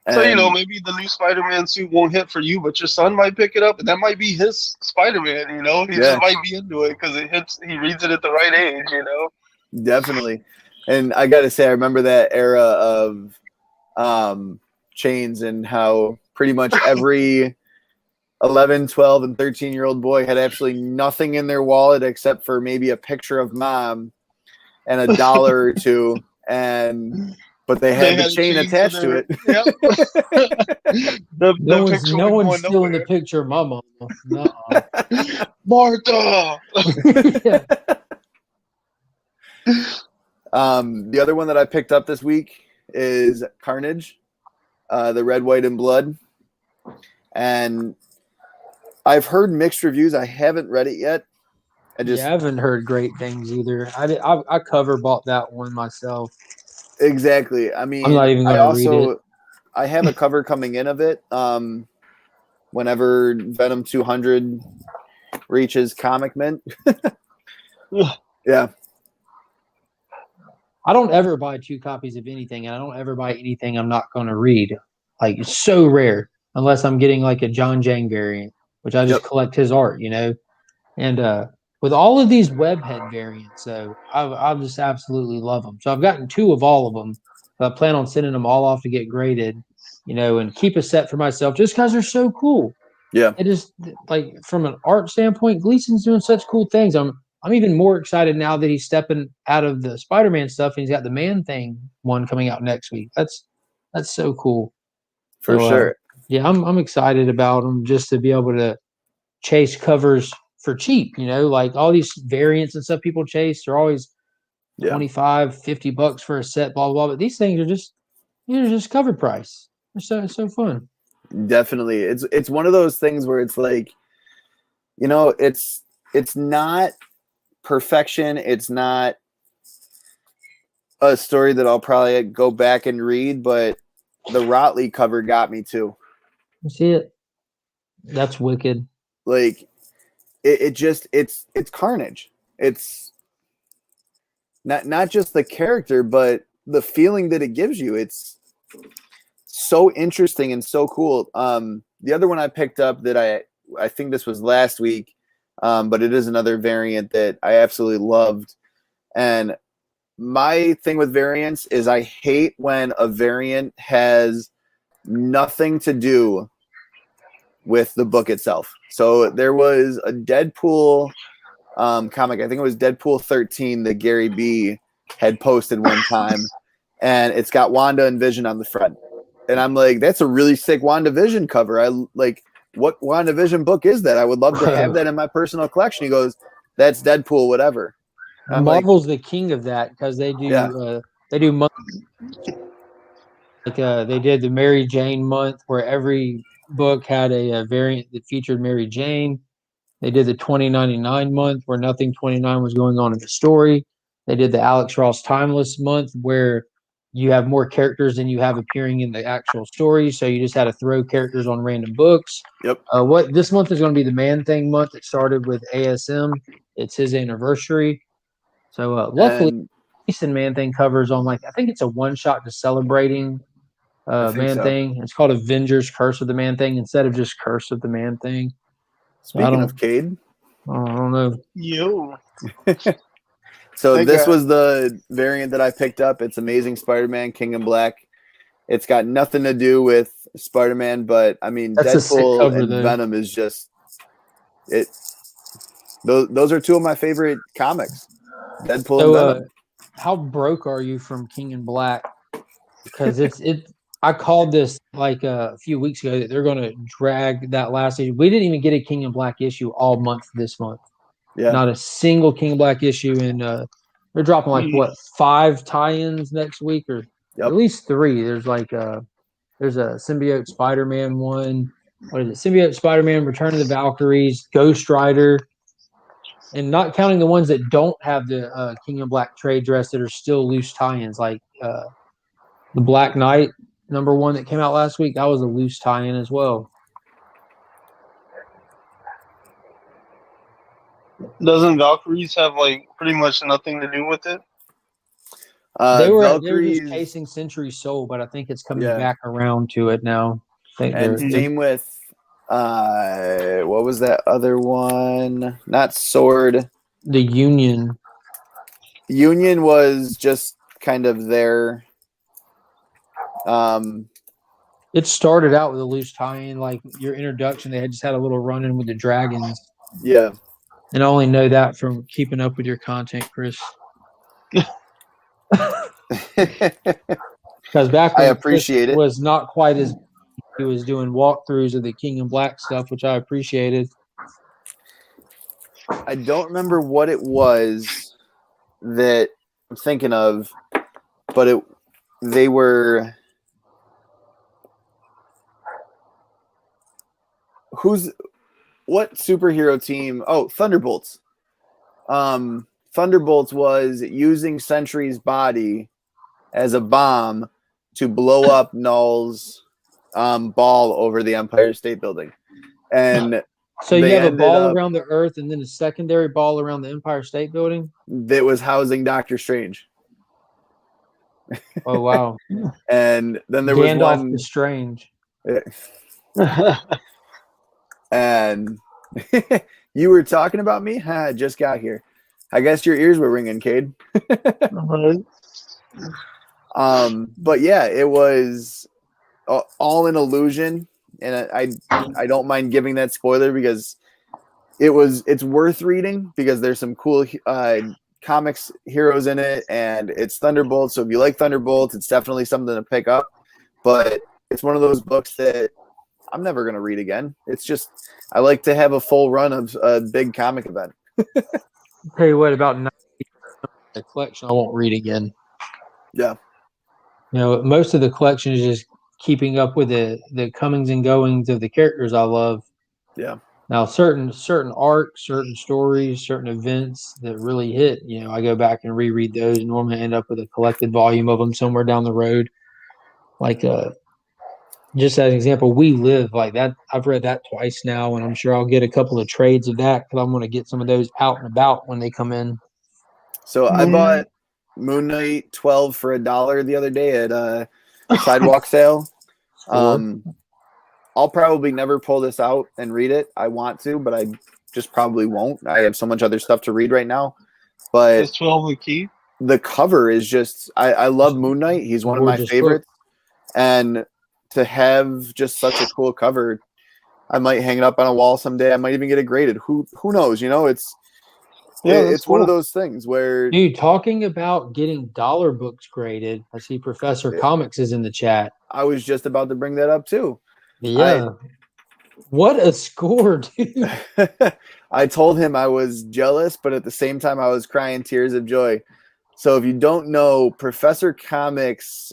So, maybe the new Spider-Man suit won't hit for you, but your son might pick it up, and that might be his Spider-Man, He just might be into it because he reads it at the right age, Definitely. And I got to say, I remember that era of chains and how pretty much every 11, 12, and 13-year-old boy had absolutely nothing in their wallet except for maybe a picture of mom and a dollar or two, but they had the chain attached to it. Yep. No one's stealing the picture of my mom. Martha. The other one that I picked up this week is Carnage, the Red, White, and Blood. And I've heard mixed reviews. I haven't read it yet. I haven't heard great things either. I cover bought that one myself. Exactly. I mean, I'm not even I gonna read it. I have a cover coming in of it. Whenever Venom 200 reaches Comic Mint. Yeah. I don't ever buy 2 copies of anything, and I don't ever buy anything I'm not going to read. Like, it's so rare, unless I'm getting like a John Jang variant, which I just Yep. collect his art, And with all of these webhead variants, so I just absolutely love them. So I've gotten 2 of all of them. I plan on sending them all off to get graded, and keep a set for myself just because they're so cool. Yeah. It is like from an art standpoint, Gleason's doing such cool things. I'm even more excited now that he's stepping out of the Spider-Man stuff and he's got the Man Thing one coming out next week. That's so cool. For So sure. yeah, I'm excited about them just to be able to chase covers for cheap, like all these variants and stuff people chase are always Yeah. 25, $50 for a set, blah, blah, blah. But these things are just cover price. It's so fun. Definitely. It's one of those things where it's like, it's not perfection. It's not a story that I'll probably go back and read, but the Rotley cover got me too. You see it? That's wicked. Like it's Carnage. It's not just the character, but the feeling that it gives you. It's so interesting and so cool. The other one I picked up that I think this was last week, but it is another variant that I absolutely loved. And my thing with variants is I hate when a variant has nothing to do with the book itself. So there was a Deadpool comic, I think it was Deadpool 13 that Gary B had posted one time, and it's got Wanda and Vision on the front. And I'm like, that's a really sick WandaVision cover. I like, what WandaVision book is that? I would love to have that in my personal collection. He goes, that's Deadpool, whatever. I'm Marvel's the king of that because they do month, they did the Mary Jane month where every book had a variant that featured Mary Jane. They did the 2099 month where nothing 29 was going on in the story. They did the Alex Ross Timeless month where you have more characters than you have appearing in the actual story. So you just had to throw characters on random books. Yep. What this month is going to be the Man Thing month. It started with ASM. It's his anniversary. So luckily, Easton Man Thing covers on I think it's a one shot to celebrating Man Thing. It's called Avengers Curse of the Man Thing instead of just Curse of the Man Thing. Speaking of Cade, I don't know. Yo. So this was the variant that I picked up. It's Amazing Spider-Man, King in Black. It's got nothing to do with Spider-Man, but I mean, That's Deadpool and Venom is just it. Those are 2 of my favorite comics, Deadpool and Venom. How broke are you from King in Black? Because I called this a few weeks ago that they're going to drag that last issue. We didn't even get a King in Black issue all month this month. Yeah. Not a single King in Black issue, and they're dropping 5 tie-ins next week, or at least 3. There's there's a Symbiote Spider-Man one. What is it? Symbiote Spider-Man, Return of the Valkyries, Ghost Rider, and not counting the ones that don't have the King in Black trade dress that are still loose tie-ins, like the Black Knight #1 that came out last week. That was a loose tie-in as well. Doesn't Valkyries have pretty much nothing to do with it? They were just chasing Century Soul, but I think it's coming back around to it now. And same with what was that other one? Not Sword. The Union. Union was just kind of there. It started out with a loose tie-in, your introduction. They just had a little run-in with the dragons. Yeah. And I only know that from keeping up with your content, Chris. Because back when I appreciate Chris it was not quite as he was doing walkthroughs of the King in Black stuff, which I appreciated. I don't remember what it was that I'm thinking of, but they were what superhero team? Oh, Thunderbolts. Thunderbolts was using Sentry's body as a bomb to blow up Null's ball over the Empire State Building. And so you they have a ended ball up, around the Earth and then a secondary ball around the Empire State Building? that was housing Doctor Strange. Oh, wow. And then there Gandalf was the Strange. And you were talking about me? I just got here. I guess your ears were ringing, Cade. But yeah, it was all an illusion, and I don't mind giving that spoiler because it's worth reading because there's some cool comics heroes in it, and it's Thunderbolts. So if you like Thunderbolts, it's definitely something to pick up. But it's one of those books that I'm never going to read again. It's just I like to have a full run of a big comic event. I'll tell you what, about 90% of the collection I won't read again. Yeah. You know, most of the collection is just keeping up with the comings and goings of the characters I love. Yeah. Now, certain arcs, certain stories, certain events that really hit, you know, I go back and reread those. And normally, I end up with a collected volume of them somewhere down the road. Like, just as an example, We Live, like that. I've read that twice now, and I'm sure I'll get a couple of trades of that because I'm going to get some of those out and about when they come in. So I bought Moon Knight 12 for $1 the other day at a sidewalk sale. I'll probably never pull this out and read it. I want to, but I just probably won't. I have so much other stuff to read right now. But Is 12 a key? the cover is just I love Moon Knight. He's one of my favorites. And to have just such a cool cover, I might hang it up on a wall someday. I might even get it graded. Who knows? You know, it's cool. One of those things where, dude, talking about getting dollar books graded. I see Professor Comics is in the chat. I was just about to bring that up too. Yeah. What a score, dude. I told him I was jealous, but at the same time I was crying tears of joy. So if you don't know, Professor Comics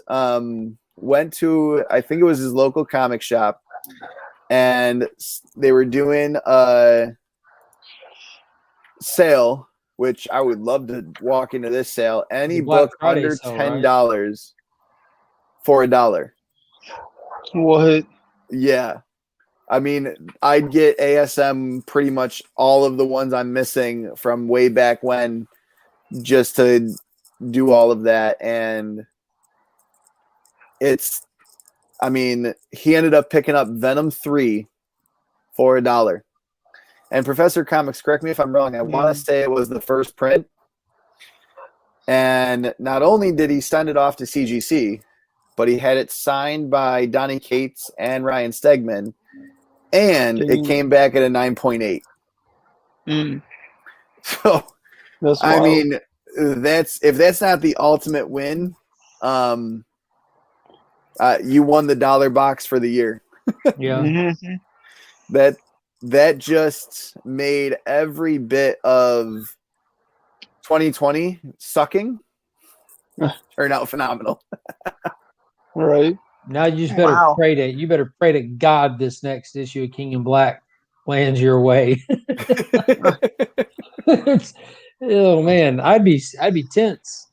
went to, I think it was his local comic shop, and they were doing a sale, which I would love to walk into this sale. Any book under $10 for $1. What? Yeah. I mean, I'd get ASM pretty much all of the ones I'm missing from way back when just to do all of that. And I mean, he ended up picking up Venom 3 for $1. And Professor Comics, correct me if I'm wrong, I want to say it was the first print. And not only did he send it off to CGC, but he had it signed by Donnie Cates and Ryan Stegman, and it came back at a 9.8. So, I mean, if that's not the ultimate win, you won the dollar box for the year. Yeah. That just made every bit of 2020 sucking turn out phenomenal. Right. Now you just better pray to God this next issue of King in Black lands your way. Oh man, I'd be tense.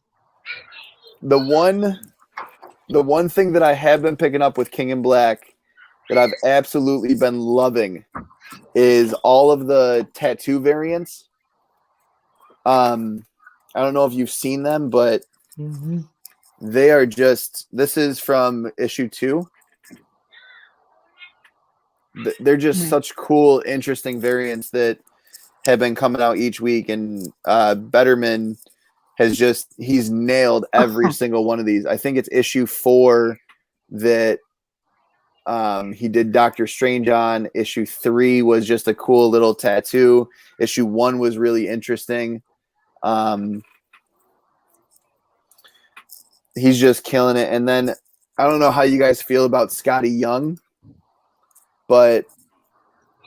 The one thing that I have been picking up with King in Black that I've absolutely been loving is all of the tattoo variants. I don't know if you've seen them, but they are just, this is from issue 2. They're just such cool, interesting variants that have been coming out each week. And Betterman he's nailed every single one of these. I think it's issue 4 that he did Doctor Strange on. Issue 3 was just a cool little tattoo. Issue 1 was really interesting. He's just killing it. And then I don't know how you guys feel about Scotty Young, but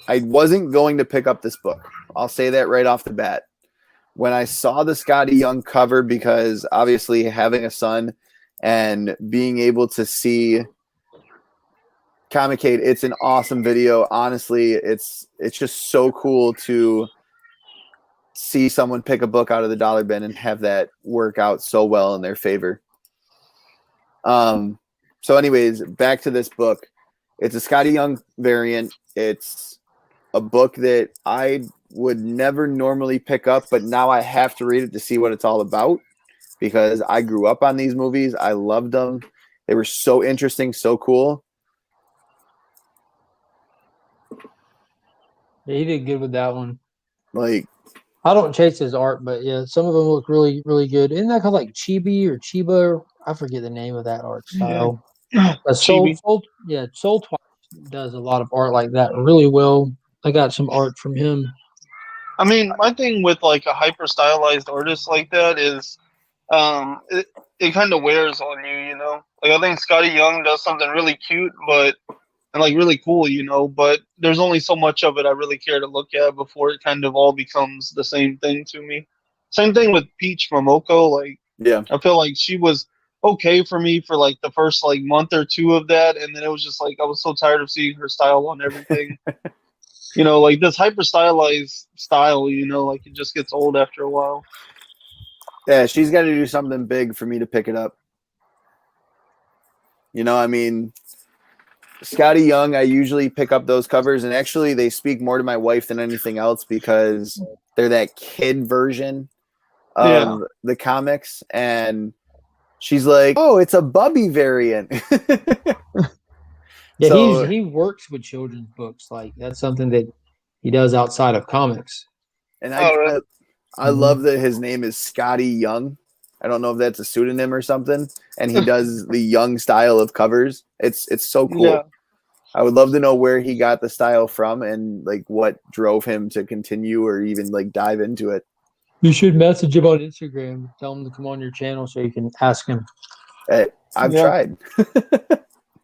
I wasn't going to pick up this book. I'll say that right off the bat. When I saw the Scotty Young cover, because obviously having a son and being able to see Comicade, it's an awesome video. Honestly, it's just so cool to see someone pick a book out of the dollar bin and have that work out so well in their favor. So anyways, back to this book. It's a Scotty Young variant. It's a book that I would never normally pick up, but now I have to read it to see what it's all about because I grew up on these movies. I loved them. They were so interesting, so cool. Yeah, he did good with that one. Like, I don't chase his art, but yeah, some of them look really, really good. Isn't that called like Chibi or Chiba? I forget the name of that art style. Chibi. Soul Twice does a lot of art like that really well. I got some art from him. I mean, my thing with like a hyper stylized artist like that is, it kind of wears on you, you know. Like I think Scotty Young does something really cute, and like really cool, you know. But there's only so much of it I really care to look at before it kind of all becomes the same thing to me. Same thing with Peach Momoko. Like yeah. I feel like she was okay for me for like the first like month or two of that, and then it was just like I was so tired of seeing her style on everything. You know, like this hyper stylized style, you know, like it just gets old after a while. Yeah, she's got to do something big for me to pick it up. You know, I mean, Scotty Young, I usually pick up those covers, and actually they speak more to my wife than anything else because they're that kid version of the comics, and she's like, "Oh, it's a Bubby variant." Yeah, So, he works with children's books. Like that's something that he does outside of comics. and Oh, really? I love that his name is Scotty Young. I don't know if that's a pseudonym or something, and he does the Young style of covers. It's so cool. Yeah. I would love to know where he got the style from and like what drove him to continue or even like dive into it. You should message him on Instagram. Tell him to come on your channel so you can ask him. I've Yeah. tried.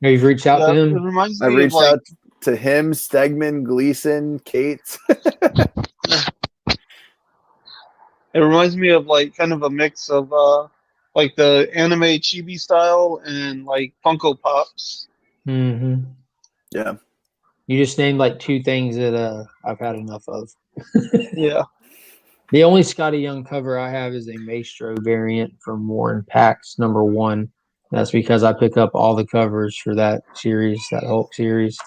Or you've reached out to It him. reminds I me of reached like out to him, Stegman, Gleason, Kate. it reminds me of like kind of a mix of like the anime chibi style and like Funko Pops. Mm-hmm. Yeah. You just named like two things that I've had enough of. Yeah. The only Scotty Young cover I have is a Maestro variant from Warren Pax #1. That's because I pick up all the covers for that series, that Hulk series.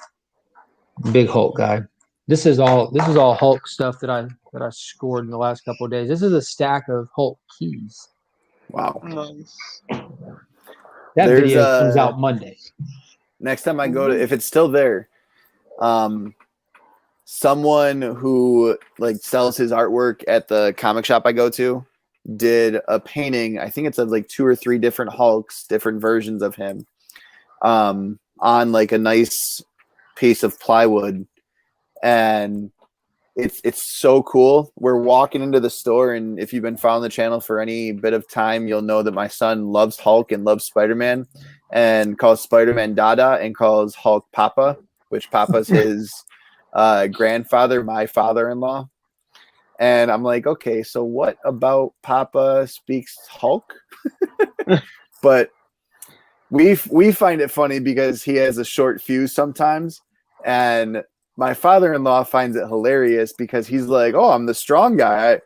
Big Hulk guy. This is all Hulk stuff that I scored in the last couple of days. This is a stack of Hulk keys. Wow. Nice. That video comes out Monday. Next time I go to, if it's still there, someone who like sells his artwork at the comic shop I go to did a painting. I think it's of like 2 or 3 different Hulks, different versions of him, on like a nice piece of plywood, and it's so cool. We're walking into the store, and if you've been following the channel for any bit of time, you'll know that my son loves Hulk and loves Spider-Man, and calls Spider-Man Dada and calls Hulk Papa, which Papa's his grandfather, my father-in-law. And I'm like, okay, so what about Papa speaks Hulk? But we find it funny because he has a short fuse sometimes, and my father-in-law finds it hilarious because he's like, "Oh, I'm the strong guy."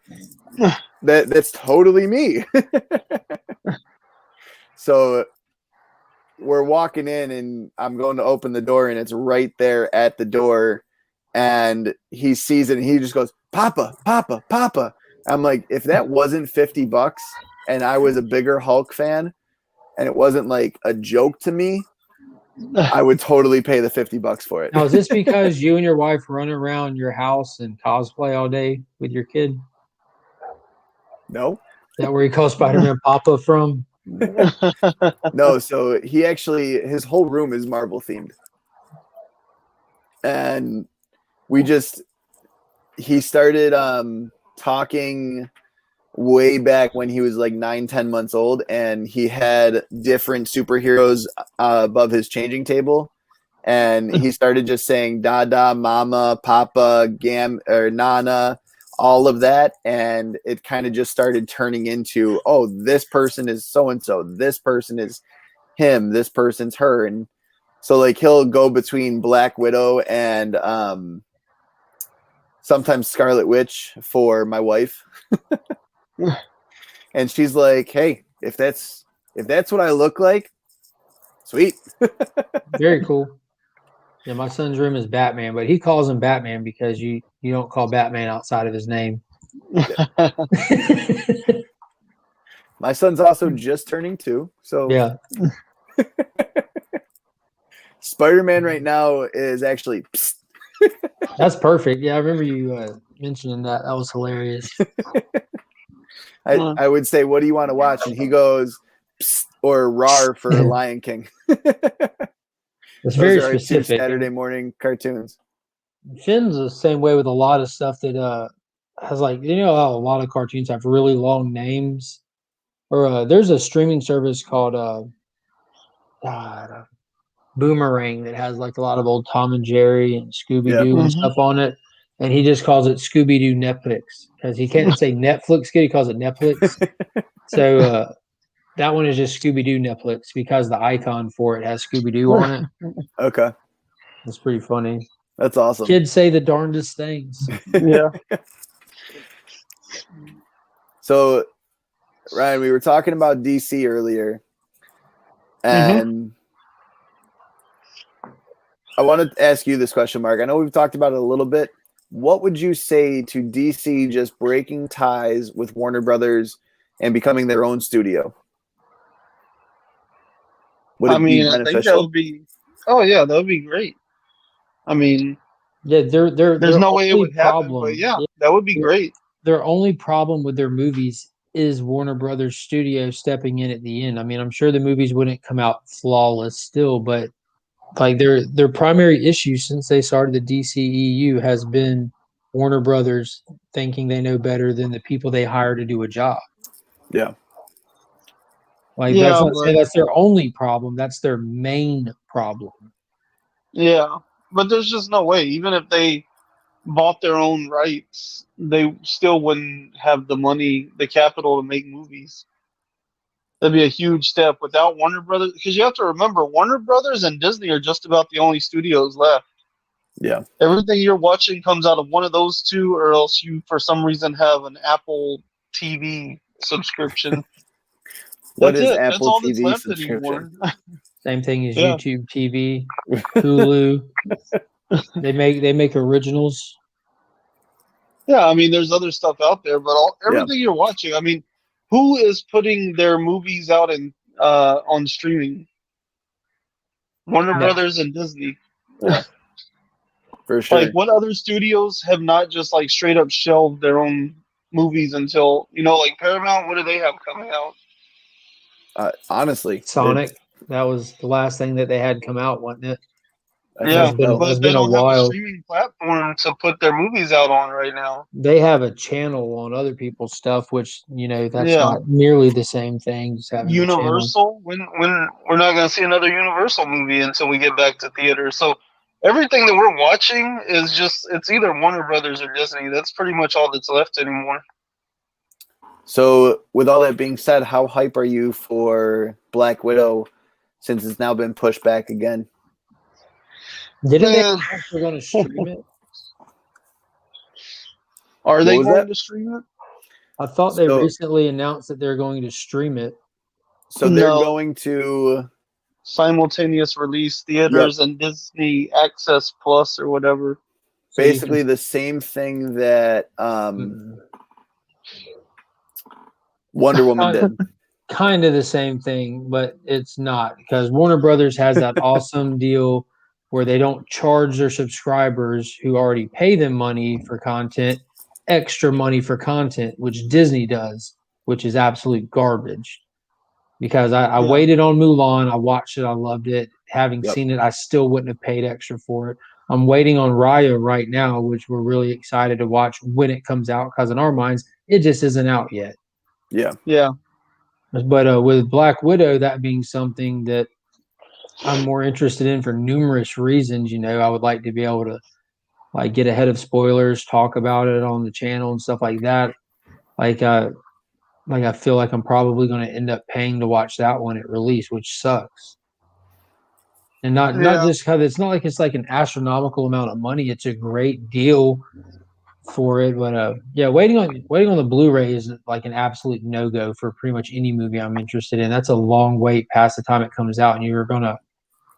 That's totally me. So we're walking in, and I'm going to open the door, and it's right there at the door, and he sees it, and he just goes, "Papa, Papa, Papa." I'm like, if that wasn't $50 and I was a bigger Hulk fan and it wasn't like a joke to me, I would totally pay the $50 for it. Now, is this because you and your wife run around your house and cosplay all day with your kid? No. Is that where he calls Spider-Man Papa from? No, so he actually, his whole room is Marvel themed. And he started talking way back when he was like 9-10 months old, and he had different superheroes above his changing table, and he started just saying Dada, Mama, Papa, or Nana, all of that, and it kind of just started turning into, oh, this person is so and so, this person is him, this person's her. And so like he'll go between Black Widow and sometimes Scarlet Witch for my wife. And she's like, "Hey, if that's what I look like, Sweet. Very cool. Yeah, my son's room is Batman, but he calls him Batman because you don't call Batman outside of his name. My son's also just turning 2, so Yeah. Spider-Man right now is actually psst. That's perfect. Yeah, I remember you mentioning that. That was hilarious. I would say, what do you want to watch? And he goes, psst, or RAR for Lion King. It's Those very are our 2 specific. Saturday morning cartoons. Finn's the same way with a lot of stuff that has how a lot of cartoons have really long names. Or there's a streaming service called Boomerang that has like a lot of old Tom and Jerry and Scooby Doo and stuff on it. And he just calls it Scooby Doo Netflix because he can't say Netflix good. He calls it Netflix. So that one is just Scooby Doo Netflix because the icon for it has Scooby Doo on it. Okay. It's pretty funny. That's awesome. Kids say the darndest things. Yeah. So, Ryan, we were talking about DC earlier, and I wanted to ask you this question, Mark. I know we've talked about it a little bit. What would you say to DC just breaking ties with Warner Brothers and becoming their own studio? Would it be beneficial? I think that would be. Oh yeah, that would be great. I mean, yeah, there's no way it would happen, but yeah, that would be great. Their only problem with their movies is Warner Brothers Studio stepping in at the end. I mean, I'm sure the movies wouldn't come out flawless still, but like their primary issue since they started the DCEU has been Warner Brothers thinking they know better than the people they hire to do a job. Yeah. Like that's their only problem. That's their main problem. Yeah, but there's just no way. Even if they bought their own rights, they still wouldn't have the money, the capital to make movies. That'd be a huge step without Warner Brothers. Because you have to remember, Warner Brothers and Disney are just about the only studios left. Yeah. Everything you're watching comes out of one of those two, or else you, for some reason, have an Apple TV subscription. What is That's Apple all TV that's left subscription? anymore. Same thing as YouTube TV, Hulu. They make originals. Yeah, I mean, there's other stuff out there, but everything you're watching. I mean, who is putting their movies out in on streaming? Warner Brothers and Disney. Yeah. For sure. Like, what other studios have not just like straight up shelved their own movies until like Paramount? What do they have coming out? Honestly, Sonic. That was the last thing that they had come out, wasn't it? Yeah, but it's they been a don't have a while. streaming platform to put their movies out on right now. They have a channel on other people's stuff, which that's not nearly the same thing. Just having Universal. When we're not going to see another Universal movie until we get back to theaters. So everything that we're watching is it's either Warner Brothers or Disney. That's pretty much all that's left anymore. So, with all that being said, how hype are you for Black Widow since it's now been pushed back again? Didn't they announce they're going to stream it? Are they going to stream it? I thought they recently announced that they're going to stream it. So they're going to simultaneous release theaters and Disney Access Plus or whatever. Basically the same thing that Wonder Woman did. Kind of the same thing, but it's not, because Warner Brothers has that awesome deal where they don't charge their subscribers who already pay them money for content extra money for content, which Disney does, which is absolute garbage. Because I waited on Mulan, I watched it, I loved it. Having seen it, I still wouldn't have paid extra for it. I'm waiting on Raya right now, which we're really excited to watch when it comes out, because in our minds, it just isn't out yet. Yeah. But with Black Widow, that being something that I'm more interested in for numerous reasons, I would like to be able to get ahead of spoilers, talk about it on the channel and stuff like that. I feel like I'm probably going to end up paying to watch that one at release, which sucks. And not just because it's not like it's like an astronomical amount of money. It's a great deal for it. But yeah, waiting on the Blu-ray is like an absolute no-go for pretty much any movie I'm interested in. That's a long wait past the time it comes out, and you're gonna,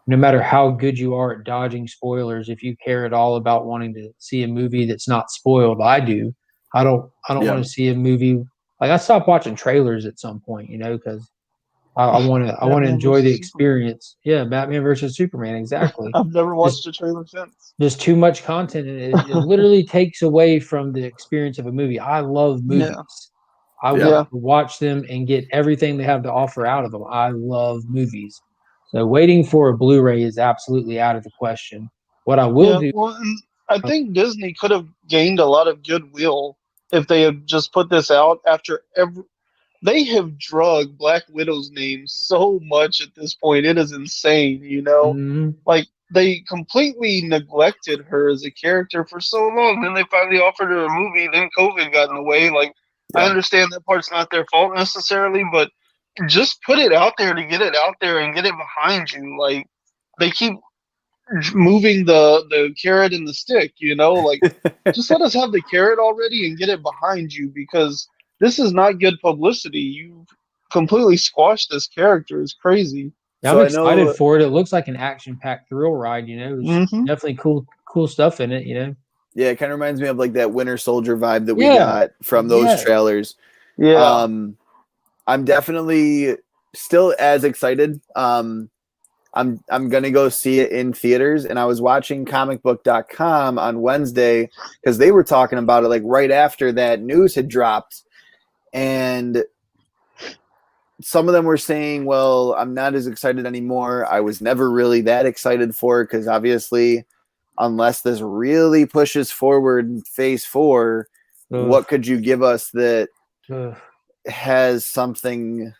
no matter how good you are at dodging spoilers, if you care at all about wanting to see a movie that's not spoiled, I do. I don't want to see a movie like I stopped watching trailers at some point, because I want to Batman enjoy the versus Superman. experience. Yeah, Batman versus Superman, exactly. I've never Just watched a trailer since. there's too much content, and it literally takes away from the experience of a movie. I love Yeah, movies. I Yeah. want yeah, to watch them and get everything they have to offer out of them. I love movies. So waiting for a Blu-ray is absolutely out of the question. What I will yeah. do, Well, and I think Disney could have gained a lot of goodwill if they had just put this out after every. They have drugged Black Widow's name so much at this point. It is insane, mm, Like they completely neglected her as a character for so long. Then they finally offered her a movie. Then COVID got in the way. Like I Yeah. understand that part's not their fault necessarily, but just put it out there to get it out there and get it behind you. Like they keep moving the carrot and the stick. Like just let us have the carrot already and get it behind you because this is not good publicity. You completely squashed this character. It's crazy. I'm So I excited know, for it. It looks like an action-packed thrill ride. There's Hmm. definitely cool stuff in it. yeah, it kind of reminds me of like that Winter Soldier vibe that we Yeah, got from those yeah. trailers. Yeah. I'm definitely still as excited. I'm gonna go see it in theaters, and I was watching comicbook.com on Wednesday because they were talking about it like right after that news had dropped, and some of them were saying, well, I'm not as excited anymore. I was never really that excited for it because obviously, unless this really pushes forward in phase 4, Ugh, what could you give us that ugh. has something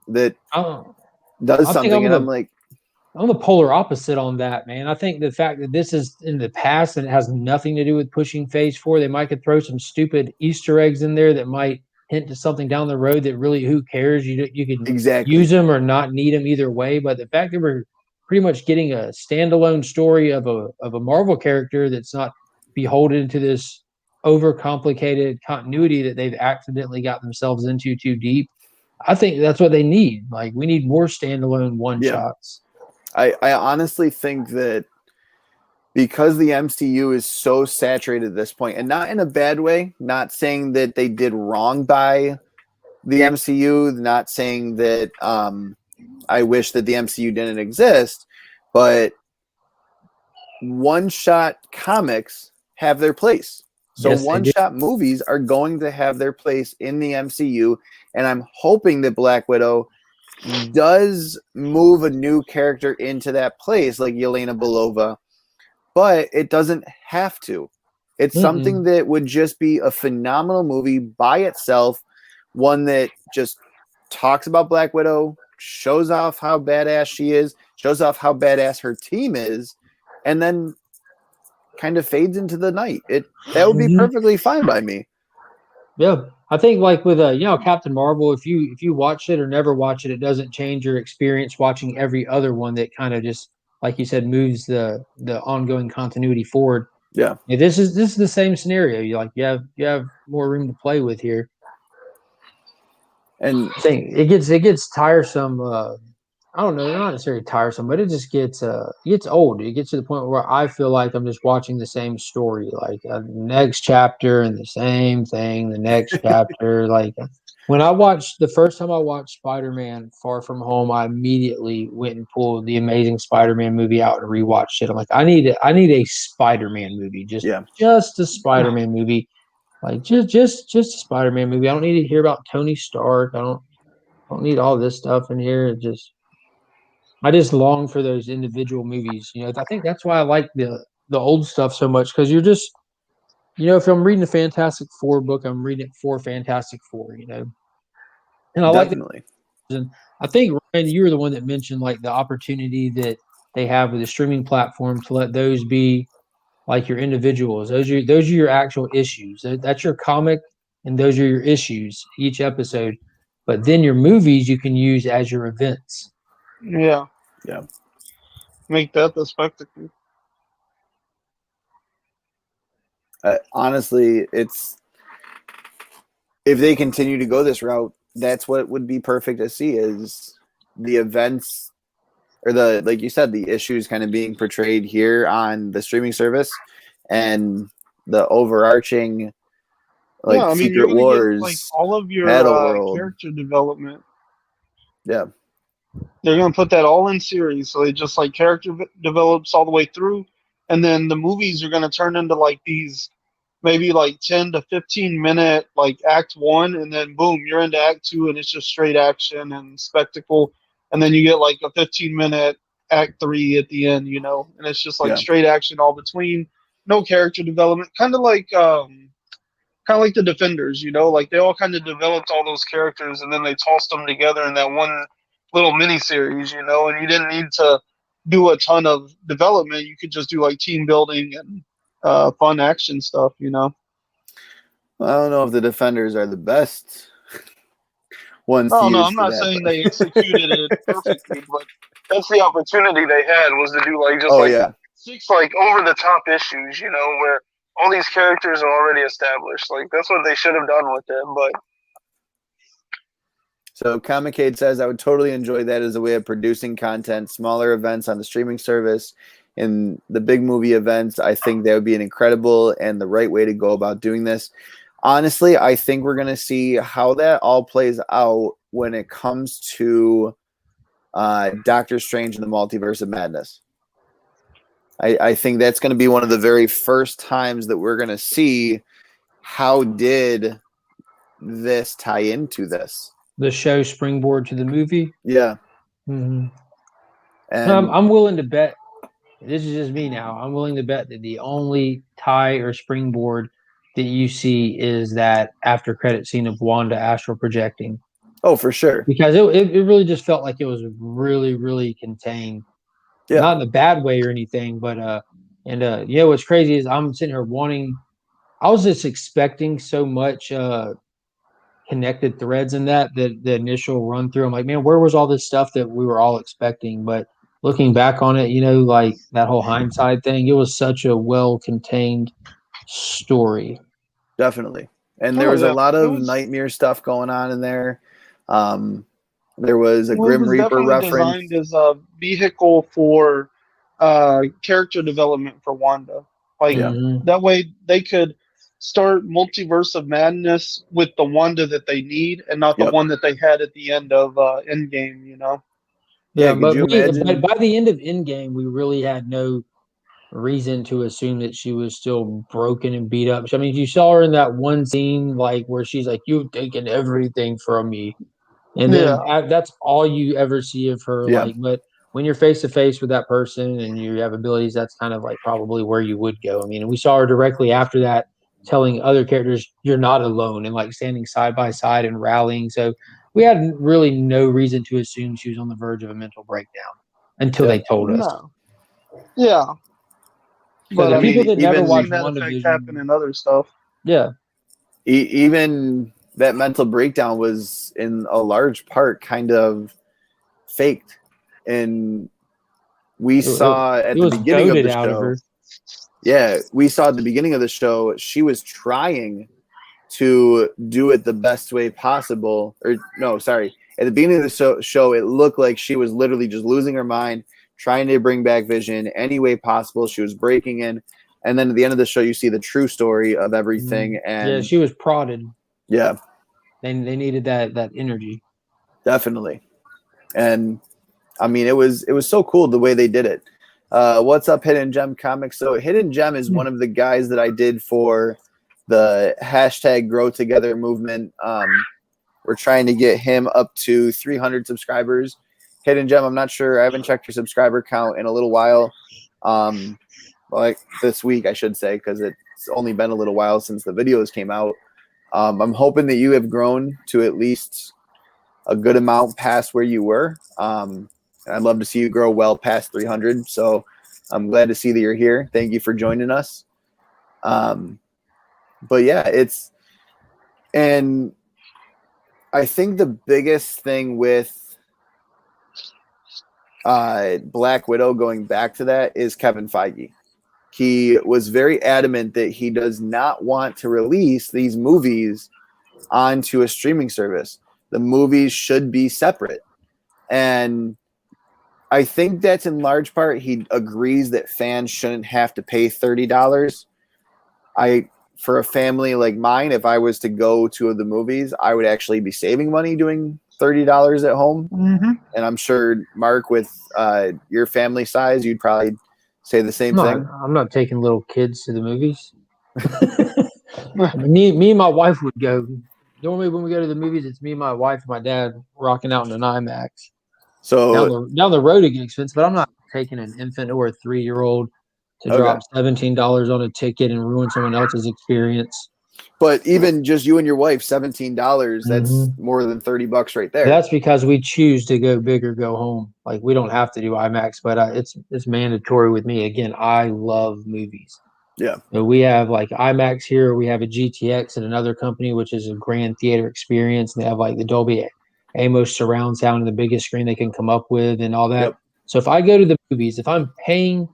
that I, does I think something? And I'm like, I'm the polar opposite on that, man. I think the fact that this is in the past and it has nothing to do with pushing phase 4, they might could throw some stupid Easter eggs in there that might hint to something down the road that really who cares? You can use exactly. them or not need them either way. But the fact that we're pretty much getting a standalone story of a Marvel character that's not beholden to this overcomplicated continuity that they've accidentally got themselves into too deep. I think that's what they need. Like we need more standalone one Yeah. shots. I honestly think that because the MCU is so saturated at this point, and not in a bad way, not saying that they did wrong by the MCU, not saying that I wish that the MCU didn't exist, but one-shot comics have their place. So Yes, they do. one-shot movies are going to have their place in the MCU, and I'm hoping that Black Widow does move a new character into that place, like Yelena Belova, but it doesn't have to. It's something Mm-mm. that would just be a phenomenal movie by itself, one that just talks about Black Widow, shows off how badass she is, shows off how badass her team is, and then kind of fades into the night. That would be Mhm. perfectly fine by me. Yeah, I think like with Captain Marvel, if you watch it or never watch it, it doesn't change your experience watching every other one that kind of just like you said moves the ongoing continuity forward. Yeah. Yeah, this is the same scenario. You have more room to play with here. And I think it gets tiresome. I don't know, not necessarily tiresome, but it just gets old. It gets to the point where I feel like I'm just watching the same story, like next chapter and the same thing, the next chapter. Like when the first time I watched Spider-Man Far From Home, I immediately went and pulled the Amazing Spider-Man movie out and rewatched it. I'm like, I need a Spider-Man movie, just yeah. just a Spider-Man movie, like just a Spider-Man movie. I don't need to hear about Tony Stark. I don't need all this stuff in here. I just long for those individual movies. I think that's why I like the old stuff so much because you're just, if I'm reading a Fantastic Four book, I'm reading it for Fantastic Four. And I like that. Definitely. And I think Ryan, you were the one that mentioned like the opportunity that they have with the streaming platform to let those be like your individuals. Those are your actual issues. That's your comic, and those are your issues each episode. But then your movies you can use as your events. Yeah. Yeah. Make that the spectacle. Honestly, it's if they continue to go this route, that's what would be perfect to see is the events or the like you said, the issues kind of being portrayed here on the streaming service and the overarching Yeah, like I mean, you're Secret gonna get like Wars, all of your Battle World. character development. Yeah. They're gonna put that all in series, so they just like develops all the way through, and then the movies are gonna turn into like these maybe like 10 to 15 minute like act one, and then boom, you're into act two, and it's just straight action and spectacle, and then you get like a 15-minute act three at the end, and it's just like Yeah. straight action all between, no character development, kind of like the Defenders, like they all kind of developed all those characters and then they tossed them together in that one little mini series, and you didn't need to do a ton of development. You could just do like team building and fun action stuff. Well, I don't know if the Defenders are the best ones to Oh no, use I'm for not that. saying But they executed it perfectly, but that's the opportunity they had, was to do like just oh like yeah, 6 like over the top issues, where all these characters are already established. Like that's what they should have done with them, but so Comicade says I would totally enjoy that as a way of producing content, smaller events on the streaming service, and the big movie events. I think that would be an incredible and the right way to go about doing this. Honestly, I think we're gonna see how that all plays out when it comes to Doctor Strange and the Multiverse of Madness. I think that's going to be one of the very first times that we're going to see how did this tie into this. The show springboard to the movie. Yeah. Mm-hmm. And I'm willing to bet. This is just me now. I'm willing to bet that the only tie or springboard that you see is that after credit scene of Wanda astral projecting. oh, for sure. Because it really just felt like it was really, really contained. Yeah. Not in a bad way or anything, but what's crazy is I'm sitting here I was just expecting so much connected threads in the initial run through. I'm like, man, where was all this stuff that we were all expecting? But looking back on it, like that whole hindsight thing, it was such a well contained story. Definitely. And there was a lot of nightmare stuff going on in there. There was a Grim Reaper reference. Designed as a vehicle for character development for Wanda. Like that way they could start Multiverse of Madness with the Wanda that they need and not the one that they had at the end of Endgame, Yeah, could you imagine? But by the end of Endgame, we really had no reason to assume that she was still broken and beat up. I mean, you saw her in that one scene, like where she's like, "You've taken everything from me," and then that's all you ever see of her. Yeah. Like, but when you're face to face with that person and you have abilities, that's kind of like probably where you would go. I mean, we saw her directly after that, telling other characters, "You're not alone," and like standing side by side and rallying. So we had really no reason to assume she was on the verge of a mental breakdown until they told us. No. Yeah. But the people that never watched that effect WandaVision happen in other stuff. Yeah. Even that mental breakdown was in a large part kind of faked. And we saw at the beginning of the show. Yeah, we saw at the beginning of the show, she was trying to do it the best way possible. Or no, sorry. At the beginning of the show, it looked like she was literally just losing her mind, trying to bring back Vision any way possible. She was breaking in. And then at the end of the show, you see the true story of everything. And yeah, she was prodded. Yeah. They needed that energy. Definitely. And I mean, it was so cool the way they did it. What's up, Hidden Gem Comics? So Hidden Gem is one of the guys that I did for the hashtag Grow Together movement. We're trying to get him up to 300 subscribers. Hidden Gem, I'm not sure. I haven't checked your subscriber count in a little while. Like this week, I should say, because it's only been a little while since the videos came out. I'm hoping that you have grown to at least a good amount past where you were. I'd love to see you grow well past 300. So I'm glad to see that you're here. Thank you for joining us. But yeah, and I think the biggest thing with Black Widow, going back to that, is Kevin Feige. he was very adamant that he does not want to release these movies onto a streaming service. The movies should be separate. And I think that's in large part he agrees that fans shouldn't have to pay $30. For a family like mine, if I was to go to the movies, I would actually be saving money doing $30 at home. Mm-hmm. And I'm sure, Mark, with your family size, you'd probably say the same thing. I'm not taking little kids to the movies. me and my wife would go. Normally, when we go to the movies, it's me, my wife, and my dad rocking out in an IMAX. So down the road, it gets expensive, but I'm not taking an infant or a 3-year-old to drop $17 on a ticket and ruin someone else's experience. But even just you and your wife, $17, that's more than $30 right there. That's because we choose to go big or go home. Like, we don't have to do IMAX, but it's mandatory with me. Again, I love movies. Yeah. So we have like IMAX here. We have a GTX at another company, which is a grand theater experience. And they have like the Dolby Atmos surround sound and the biggest screen they can come up with and all that. Yep. So if I go to the movies, if I'm paying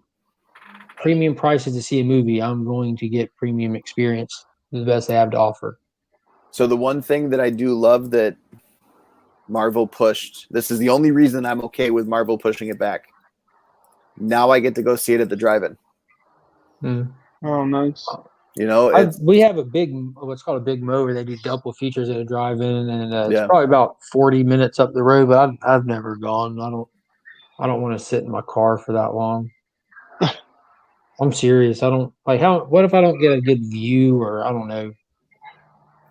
premium prices to see a movie, I'm going to get premium experience. The best they have to offer. So the one thing that I do love that Marvel pushed, this is the only reason I'm okay with Marvel pushing it back. Now I get to go see it at the drive-in. Oh, nice. You know, we have what's called a big mover. They do double features at a drive-in, and it's probably about 40 minutes up the road. But I've never gone. I don't want to sit in my car for that long. I'm serious. I don't like what if I don't get a good view, or I don't know.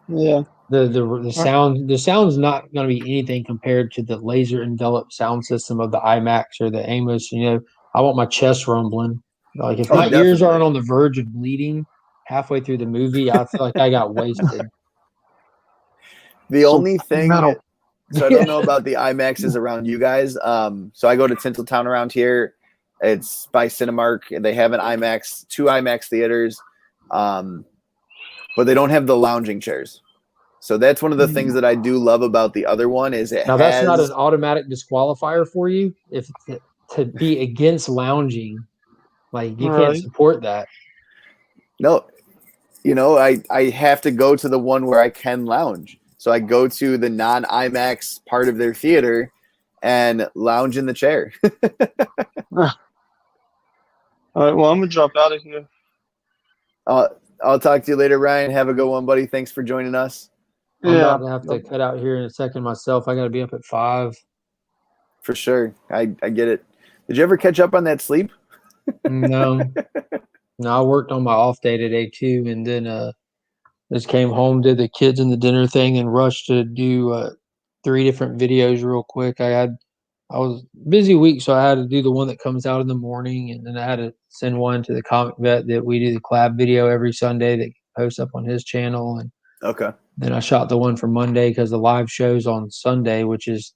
Yeah. The sound's not going to be anything compared to the laser enveloped sound system of the IMAX or the Amos. You know, I want my chest rumbling. Like if my ears aren't on the verge of bleeding halfway through the movie, I feel like I got wasted. The only thing, so I don't know about the IMAXs around you guys. So I go to Tinseltown around here. It's by Cinemark. They have two IMAX theaters, but they don't have the lounging chairs. So that's one of the things that I do love about the other one is that's not an automatic disqualifier for you. If to be against lounging, like you can't support that. No, you know, I have to go to the one where I can lounge. So I go to the non-IMAX part of their theater and lounge in the chair. All right, well, I'm going to drop out of here. I'll talk to you later, Ryan. Have a good one, buddy. Thanks for joining us. I'm about to have to cut out here in a second myself. I got to be up at 5. For sure. I get it. Did you ever catch up on that sleep? No. No, I worked on my off day today too, and then just came home, did the kids and the dinner thing, and rushed to do 3 different videos real quick. I was busy week, so I had to do the one that comes out in the morning, and then I had to send one to the comic vet that we do the collab video every Sunday that posts up on his channel. And then I shot the one for Monday because the live show's on Sunday,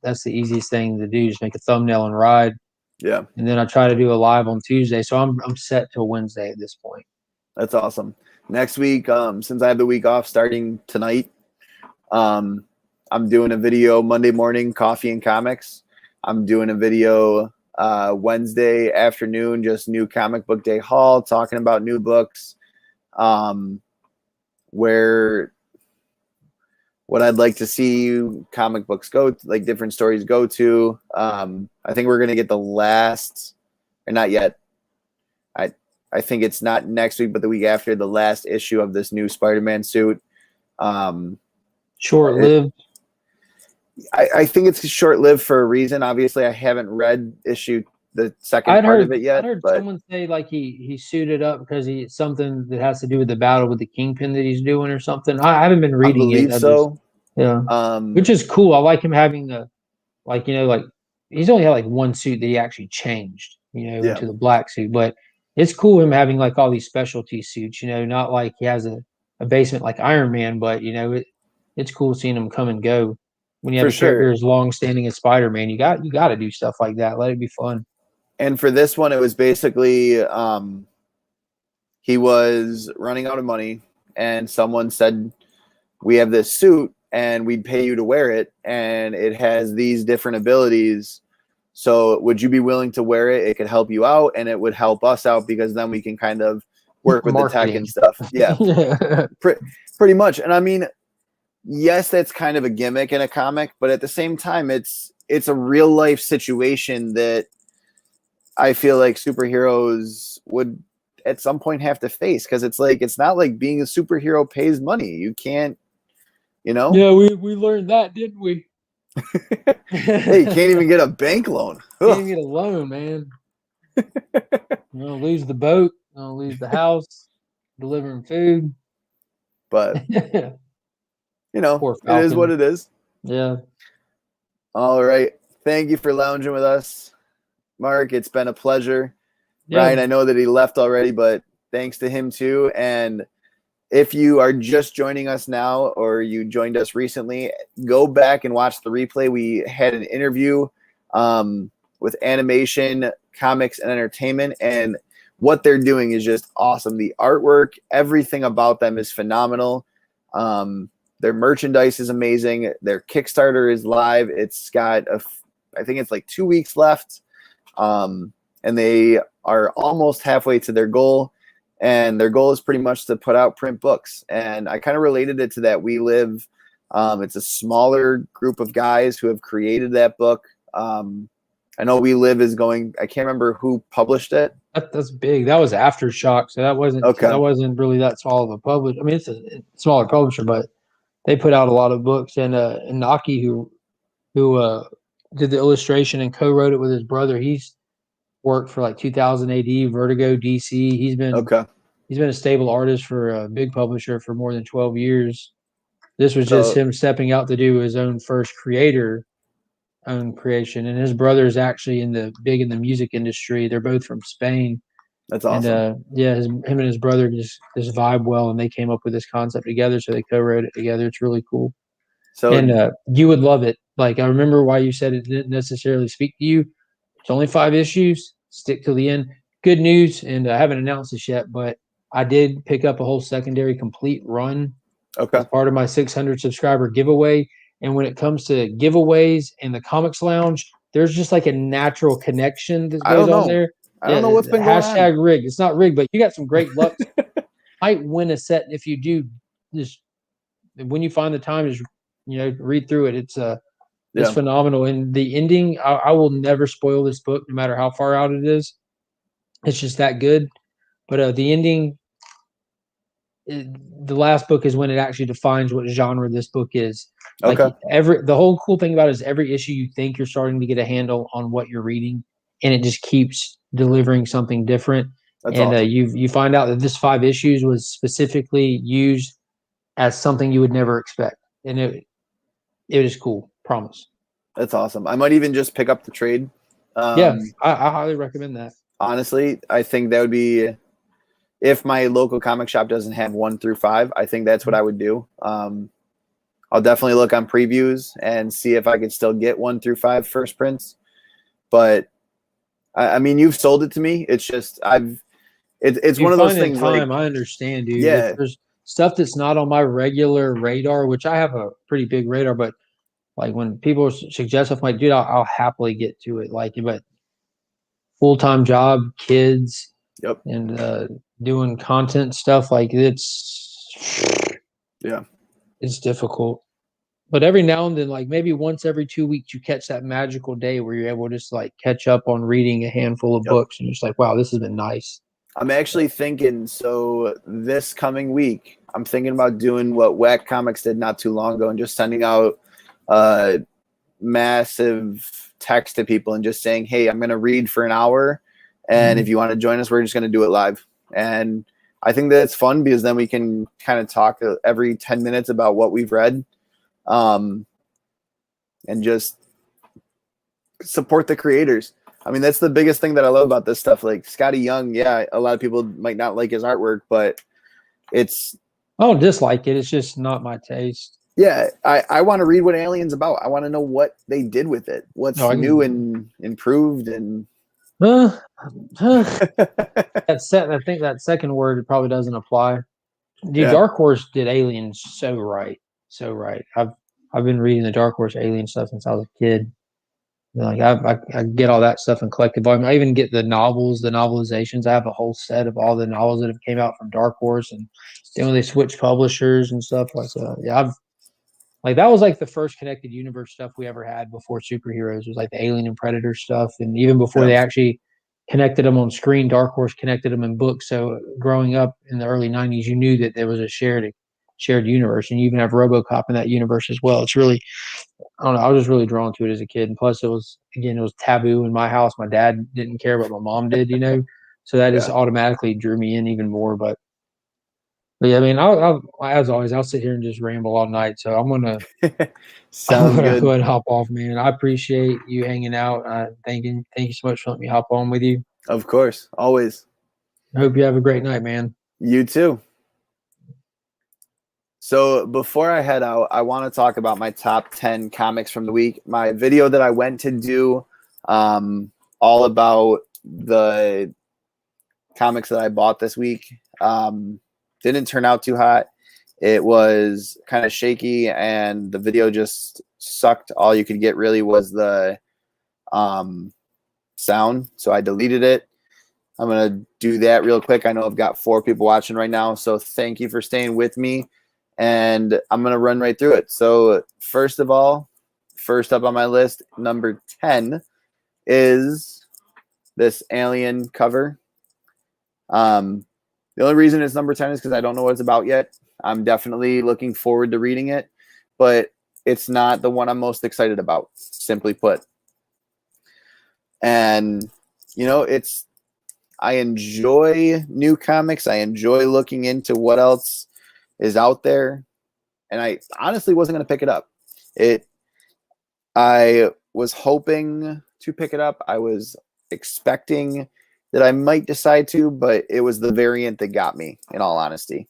that's the easiest thing to do, just make a thumbnail and ride. Yeah. And then I try to do a live on Tuesday, so I'm set till Wednesday at this point. That's awesome. Next week, since I have the week off starting tonight, I'm doing a video Monday morning, coffee and comics. I'm doing a video Wednesday afternoon, just new comic book day haul, talking about new books, what I'd like to see comic books go, like different stories go to. I think we're going to get the last, or not yet. I think it's not next week, but the week after, the last issue of this new Spider-Man suit. Short-lived. I think it's short-lived for a reason. Obviously, I haven't read the second part of it yet. I heard someone say like he suited up because he's something that has to do with the battle with the Kingpin that he's doing or something. I haven't been reading it. Which is cool. I like him having he's only had like one suit that he actually changed, into the black suit. But it's cool him having like all these specialty suits, not like he has a basement like Iron Man, but it's cool seeing him come and go. When you have a character as long standing as Spider-Man, you got to do stuff like that. Let it be fun. And for this one, it was basically he was running out of money, and someone said, "We have this suit, and we'd pay you to wear it, and it has these different abilities. So would you be willing to wear it? It could help you out, and it would help us out because then we can kind of work with the tech and stuff. Yeah, pretty much. And I mean, yes, that's kind of a gimmick in a comic, but at the same time, it's a real life situation that I feel like superheroes would at some point have to face, because it's like, it's not like being a superhero pays money. You can't, you know. Yeah, we learned that, didn't we? Hey, you can't even get a bank loan. Can't even get a loan, man. You're gonna lose the boat. You're gonna lose the house. Delivering food. But you know, Poor it is Falcon. what it is. Yeah. All right. Thank you for lounging with us, Mark. It's been a pleasure. Yeah. Ryan, I know that he left already, but thanks to him too. And if you are just joining us now, or you joined us recently, go back and watch the replay. We had an interview with Animation Comics and Entertainment, and what they're doing is just awesome. The artwork, everything about them is phenomenal. Their merchandise is amazing. Their Kickstarter is live. It's got I think it's like 2 weeks left. And they are almost halfway to their goal. And their goal is pretty much to put out print books. And I kind of related it to that We Live. It's a smaller group of guys who have created that book. I know We Live is going, I can't remember who published it. That's big. That was Aftershock, so that wasn't Okay. That wasn't really that small of a publisher. I mean, it's a smaller publisher, but they put out a lot of books. And Naki, who did the illustration and co-wrote it with his brother, he's worked for like 2000 AD, Vertigo, DC. He's been a stable artist for a big publisher for more than 12 years. This was just him stepping out to do his own first own creation. And his brother is actually big in the music industry. They're both from Spain. That's awesome. And him and his brother just vibe well, and they came up with this concept together. So they co-wrote it together. It's really cool. So, and you would love it. Like, I remember why you said it didn't necessarily speak to you. It's only 5 issues. Stick till the end. Good news, and I haven't announced this yet, but I did pick up a whole secondary complete run as part of my 600 subscriber giveaway. And when it comes to giveaways and the Comics Lounge, there's just like a natural connection that goes on there. I don't know what's been going on. Hashtag rigged. It's not rigged, but you got some great luck. Might win a set if you do. Just when you find the time, just read through it. It's phenomenal. And the ending, I will never spoil this book, no matter how far out it is. It's just that good. But the ending, the last book is when it actually defines what genre this book is. Like the whole cool thing about it is every issue you think you're starting to get a handle on what you're reading, and it just keeps delivering something different. That's awesome. You find out that this 5 issues was specifically used as something you would never expect, and it is cool. Promise. That's awesome. I might even just pick up the trade. I highly recommend that. Honestly, I think that would be, if my local comic shop doesn't have 1 through 5, I think that's what I would do. I'll definitely look on previews and see if I can still get 1 through 5 first prints. But I mean, you've sold it to me. It's just it's one of those things. I understand, dude. Yeah, there's stuff that's not on my regular radar, which I have a pretty big radar, but like when people suggest stuff, I'm like, dude, I'll happily get to it. Like, but full-time job, kids, and doing content stuff, like it's difficult. But every now and then, like maybe once every 2 weeks, you catch that magical day where you're able to just like catch up on reading a handful of books, and you're just like, wow, this has been nice. I'm actually thinking, so this coming week, I'm thinking about doing what Whack Comics did not too long ago and just sending out massive text to people and just saying, hey, I'm going to read for an hour. And if you want to join us, we're just going to do it live. And I think that it's fun because then we can kind of talk every 10 minutes about what we've read, and just support the creators. I mean, that's the biggest thing that I love about this stuff. Like Scotty Young, a lot of people might not like his artwork, but I don't dislike it. It's just not my taste. Yeah, I want to read what Alien's about. I want to know what they did with it. What's new and improved and I think that second word probably doesn't apply. Dude, Dark Horse did Aliens so right. So right. I've been reading the Dark Horse Alien stuff since I was a kid. Like I get all that stuff in collected volume. I even get the novels, the novelizations. I have a whole set of all the novels that have came out from Dark Horse, and then when they switch publishers and stuff like that. Yeah, I've like that was like the first connected universe stuff we ever had before superheroes was like the Alien and Predator stuff, and even before they actually connected them on screen, Dark Horse connected them in books. So growing up in the early '90s, you knew that there was a shared universe, and you even have RoboCop in that universe as well. It's really I don't know. I was just really drawn to it as a kid, and plus, it was taboo in my house. My dad didn't care, but my mom did, So that just automatically drew me in even more. But yeah, I mean, as always, I'll sit here and just ramble all night. So I'm gonna Sounds go good. ahead and hop off, man. I appreciate you hanging out. Thank you so much for letting me hop on with you. Of course, always. I hope you have a great night, man. You too. So before I head out, I want to talk about my top 10 comics from the week. My video that I went to do all about the comics that I bought this week didn't turn out too hot. It was kind of shaky, and the video just sucked. All you could get really was the sound, so I deleted it. I'm going to do that real quick. I know I've got 4 people watching right now, so thank you for staying with me. And I'm going to run right through it. So first of all, first up on my list, number 10 is this Alien cover. The only reason it's number 10 is because I don't know what it's about yet. I'm definitely looking forward to reading it, but it's not the one I'm most excited about, simply put. And, I enjoy new comics. I enjoy looking into what else is out there, and I honestly wasn't going to pick it up. I was hoping to pick it up. I was expecting that I might decide to, but it was the variant that got me, in all honesty.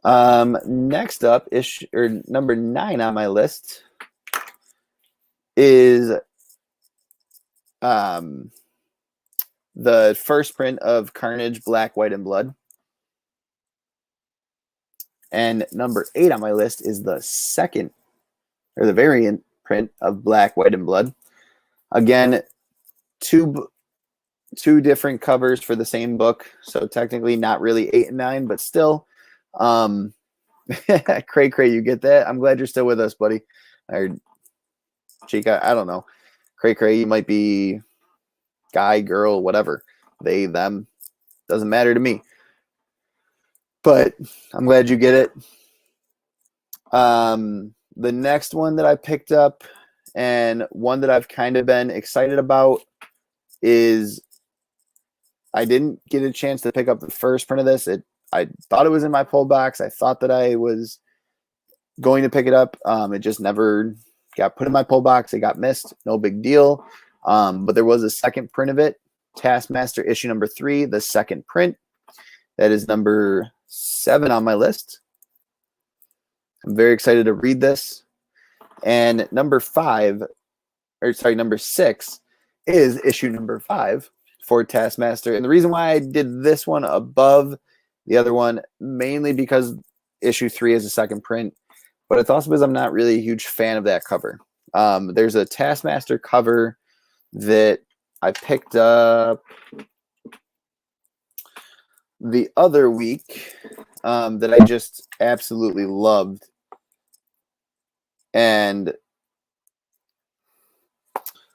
Next up, number 9 on my list is the first print of Carnage, Black, White, and Blood. And number 8 on my list is the variant print of Black, White, and Blood. Again, two different covers for the same book, so technically not really 8 and 9, but still. Cray, you get that? I'm glad you're still with us, buddy. Or Chica, I don't know. Cray, you might be guy, girl, whatever. They, them, doesn't matter to me. But I'm glad you get it. The next one that I picked up, and one that I've kind of been excited about, is I didn't get a chance to pick up the first print of this. I thought it was in my pull box. I thought that I was going to pick it up. It just never got put in my pull box. It got missed. No big deal. But there was a second print of it. Taskmaster issue number 3, the second print. That is number 7 on my list. I'm very excited to read this. And number 6 is issue number 5 for Taskmaster. And the reason why I did this one above the other one, mainly because issue 3 is a second print, but it's also because I'm not really a huge fan of that cover. There's a Taskmaster cover that I picked up the other week that I just absolutely loved. And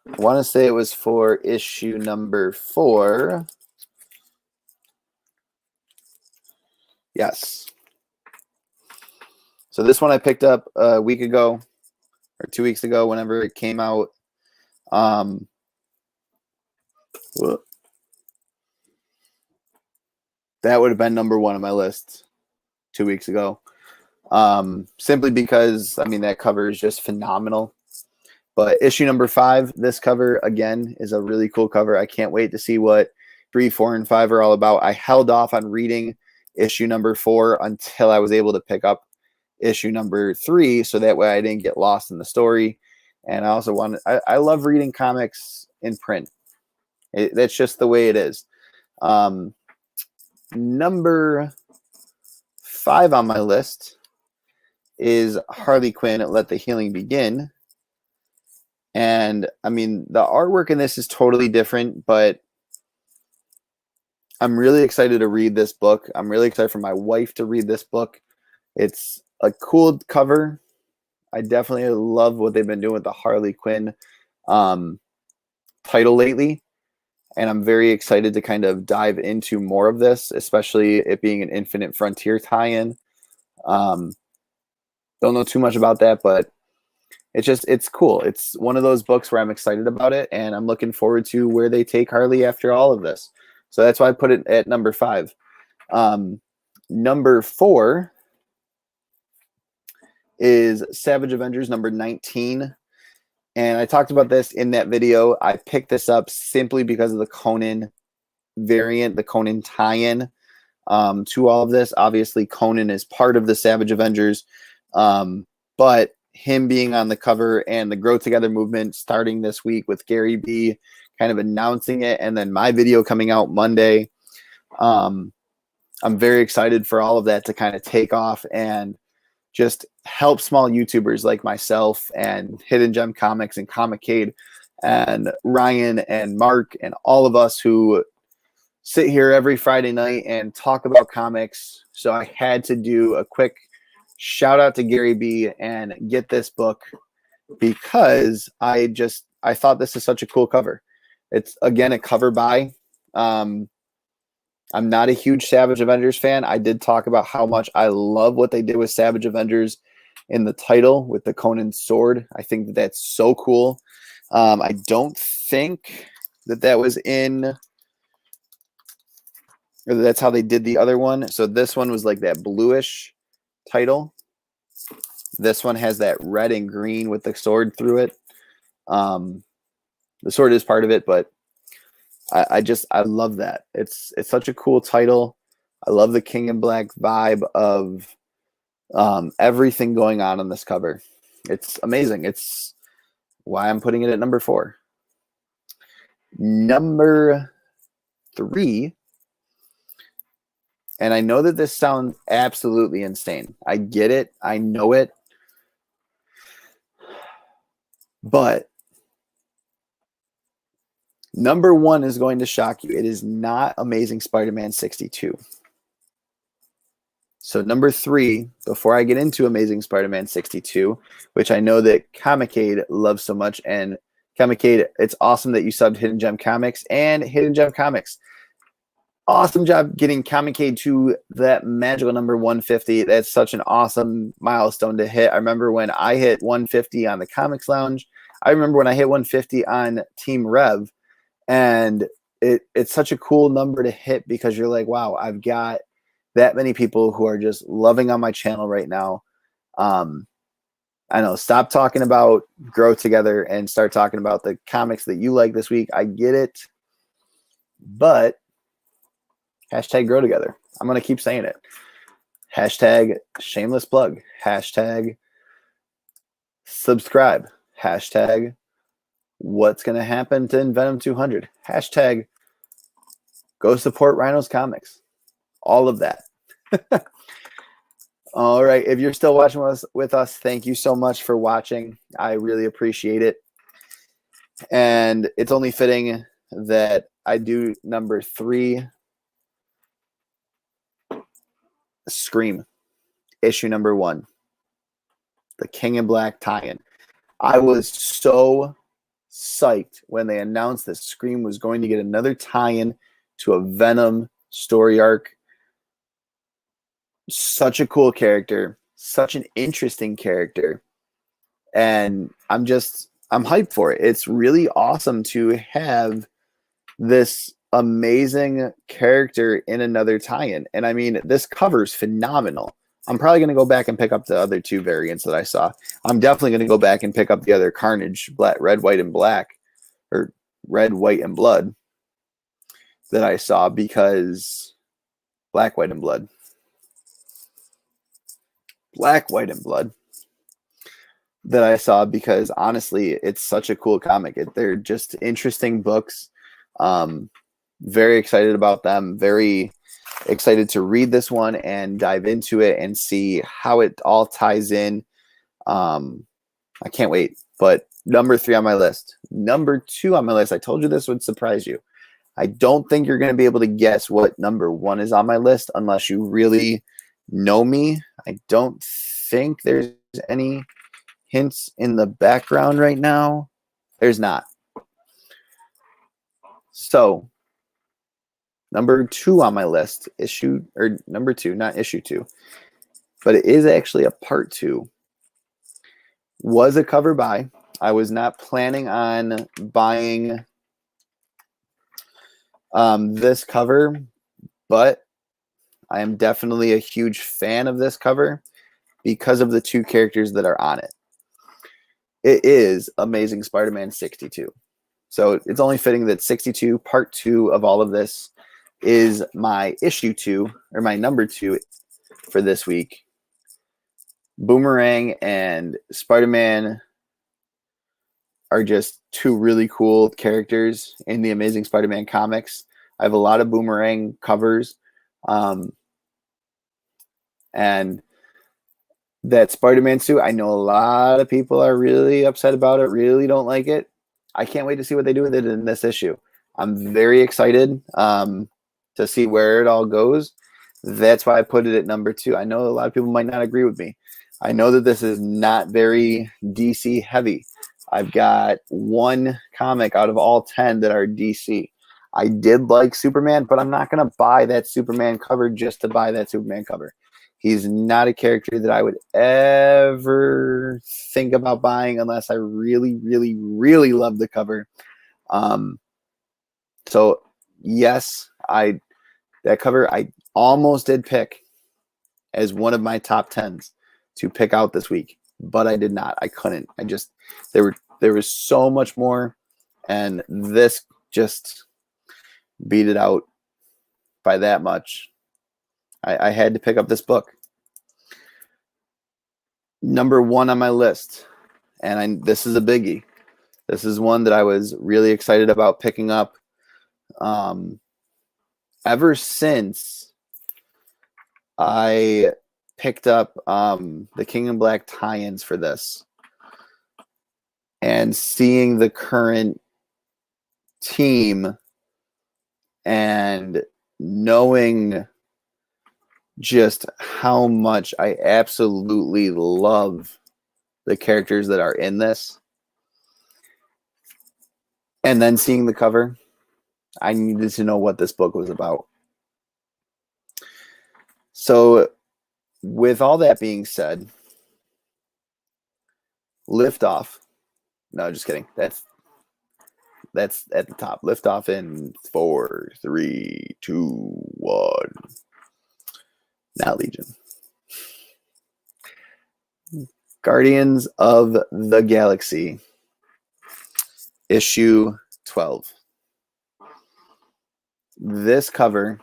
I want to say it was for issue number 4. Yes. So this one I picked up a week ago or 2 weeks ago, whenever it came out. That would have been number 1 on my list 2 weeks ago. Simply because, that cover is just phenomenal. But issue number 5, this cover, again, is a really cool cover. I can't wait to see what 3, 4, and 5 are all about. I held off on reading issue number 4 until I was able to pick up issue number 3, so that way I didn't get lost in the story. And I also I love reading comics in print. That's just the way it is. Number 5 on my list is Harley Quinn, Let the Healing Begin. And I mean, the artwork in this is totally different, but I'm really excited to read this book. I'm really excited for my wife to read this book. It's a cool cover. I definitely love what they've been doing with the Harley Quinn title lately. And I'm very excited to kind of dive into more of this, especially it being an Infinite Frontier tie-in. Don't know too much about that, but it's cool. It's one of those books where I'm excited about it, and I'm looking forward to where they take Harley after all of this. So that's why I put it at number 5. Number 4 is Savage Avengers number 19. And I talked about this in that video. I picked this up simply because of the Conan variant, the Conan tie-in to all of this. Obviously, Conan is part of the Savage Avengers, but him being on the cover and the Grow Together movement starting this week with Gary B kind of announcing it, and then my video coming out Monday. I'm very excited for all of that to kind of take off and just help small YouTubers like myself and Hidden Gem Comics and Comicade and Ryan and Mark and all of us who sit here every Friday night and talk about comics. So I had to do a quick shout out to Gary B and get this book because I thought this is such a cool cover. It's, again, a cover by. I'm not a huge Savage Avengers fan. I did talk about how much I love what they did with Savage Avengers in the title with the Conan sword. I think that's so cool. I don't think that was in, or that's how they did the other one. So this one was like that bluish title. This one has that red and green with the sword through it. The sword is part of it, but I love that. It's such a cool title. I love the King in Black vibe of everything going on this cover. It's amazing. It's why I'm putting it at number 4. Number 3, and I know that this sounds absolutely insane. I get it. I know it. But number 1 is going to shock you. It is not Amazing Spider-Man 62. So number 3, before I get into Amazing Spider-Man 62, which I know that Comicade loves so much, and Comicade, it's awesome that you subbed Hidden Gem Comics, and Hidden Gem Comics, awesome job getting Comicade to that magical number 150. That's such an awesome milestone to hit. I remember when I hit 150 on the Comics Lounge. I remember when I hit 150 on Team Rev, and it's such a cool number to hit because you're like, wow, I've got that many people who are just loving on my channel right now. I know, stop talking about Grow Together and start talking about the comics that you like this week. I get it, but hashtag Grow Together. I'm going to keep saying it. Hashtag shameless plug. Hashtag subscribe. Hashtag what's going to happen to Venom 200. Hashtag go support Rhino's Comics. All of that. All right. If you're still watching with us, thank you so much for watching. I really appreciate it. And it's only fitting that I do number 3, Scream, issue number 1, the King in Black tie-in. I was so psyched when they announced that Scream was going to get another tie-in to a Venom story arc. Such a cool character, such an interesting character, and I'm hyped for it. It's really awesome to have this amazing character in another tie-in. And I mean, this cover's phenomenal. I'm probably going to go back and pick up the other 2 variants that I saw. I'm definitely going to go back and pick up the other Carnage, red, white, and black, or red, white, and blood that I saw, because black, white, and blood. Black, white, and blood that I saw, because honestly, it's such a cool comic. They're just interesting books. Very excited about them. Very excited to read this one and dive into it and see how it all ties in. I can't wait. But number 3 on my list. Number 2 on my list, I told you this would surprise you. I don't think you're going to be able to guess what number 1 is on my list unless you really know me. I don't think there's any hints in the background right now. There's not. So, number 2 on my list, number 2, not issue 2, but it is actually a part 2, was a cover buy. I was not planning on buying this cover, but I am definitely a huge fan of this cover because of the 2 characters that are on it. It is Amazing Spider-Man 62. So it's only fitting that 62, part 2 of all of this, is my issue 2, or my number 2 for this week. Boomerang and Spider-Man are just 2 really cool characters in the Amazing Spider-Man comics. I have a lot of Boomerang covers. And that Spider-Man suit, I know a lot of people are really upset about it, really don't like it. I can't wait to see what they do with it in this issue. I'm very excited to see where it all goes. That's why I put it at number 2. I know a lot of people might not agree with me. I know that this is not very DC heavy. I've got 1 comic out of all 10 that are DC. I did like Superman, but I'm not going to buy that Superman cover just to buy that Superman cover. He's not a character that I would ever think about buying unless I really, really, really love the cover. So yes, that cover I almost did pick as one of my top 10s to pick out this week, but I did not. I couldn't. There was so much more, and this just beat it out by that much. I had to pick up this book. Number 1 on my list, and this is a biggie. This is one that I was really excited about picking up ever since I picked up the King in Black tie-ins for this, and seeing the current team and knowing just how much I absolutely love the characters that are in this, and then seeing the cover, I needed to know what this book was about. So with all that being said, Lift Off. No, just kidding. That's at the top. Lift Off in 4, 3, 2, 1. Not Legion. Guardians of the Galaxy, issue 12. This cover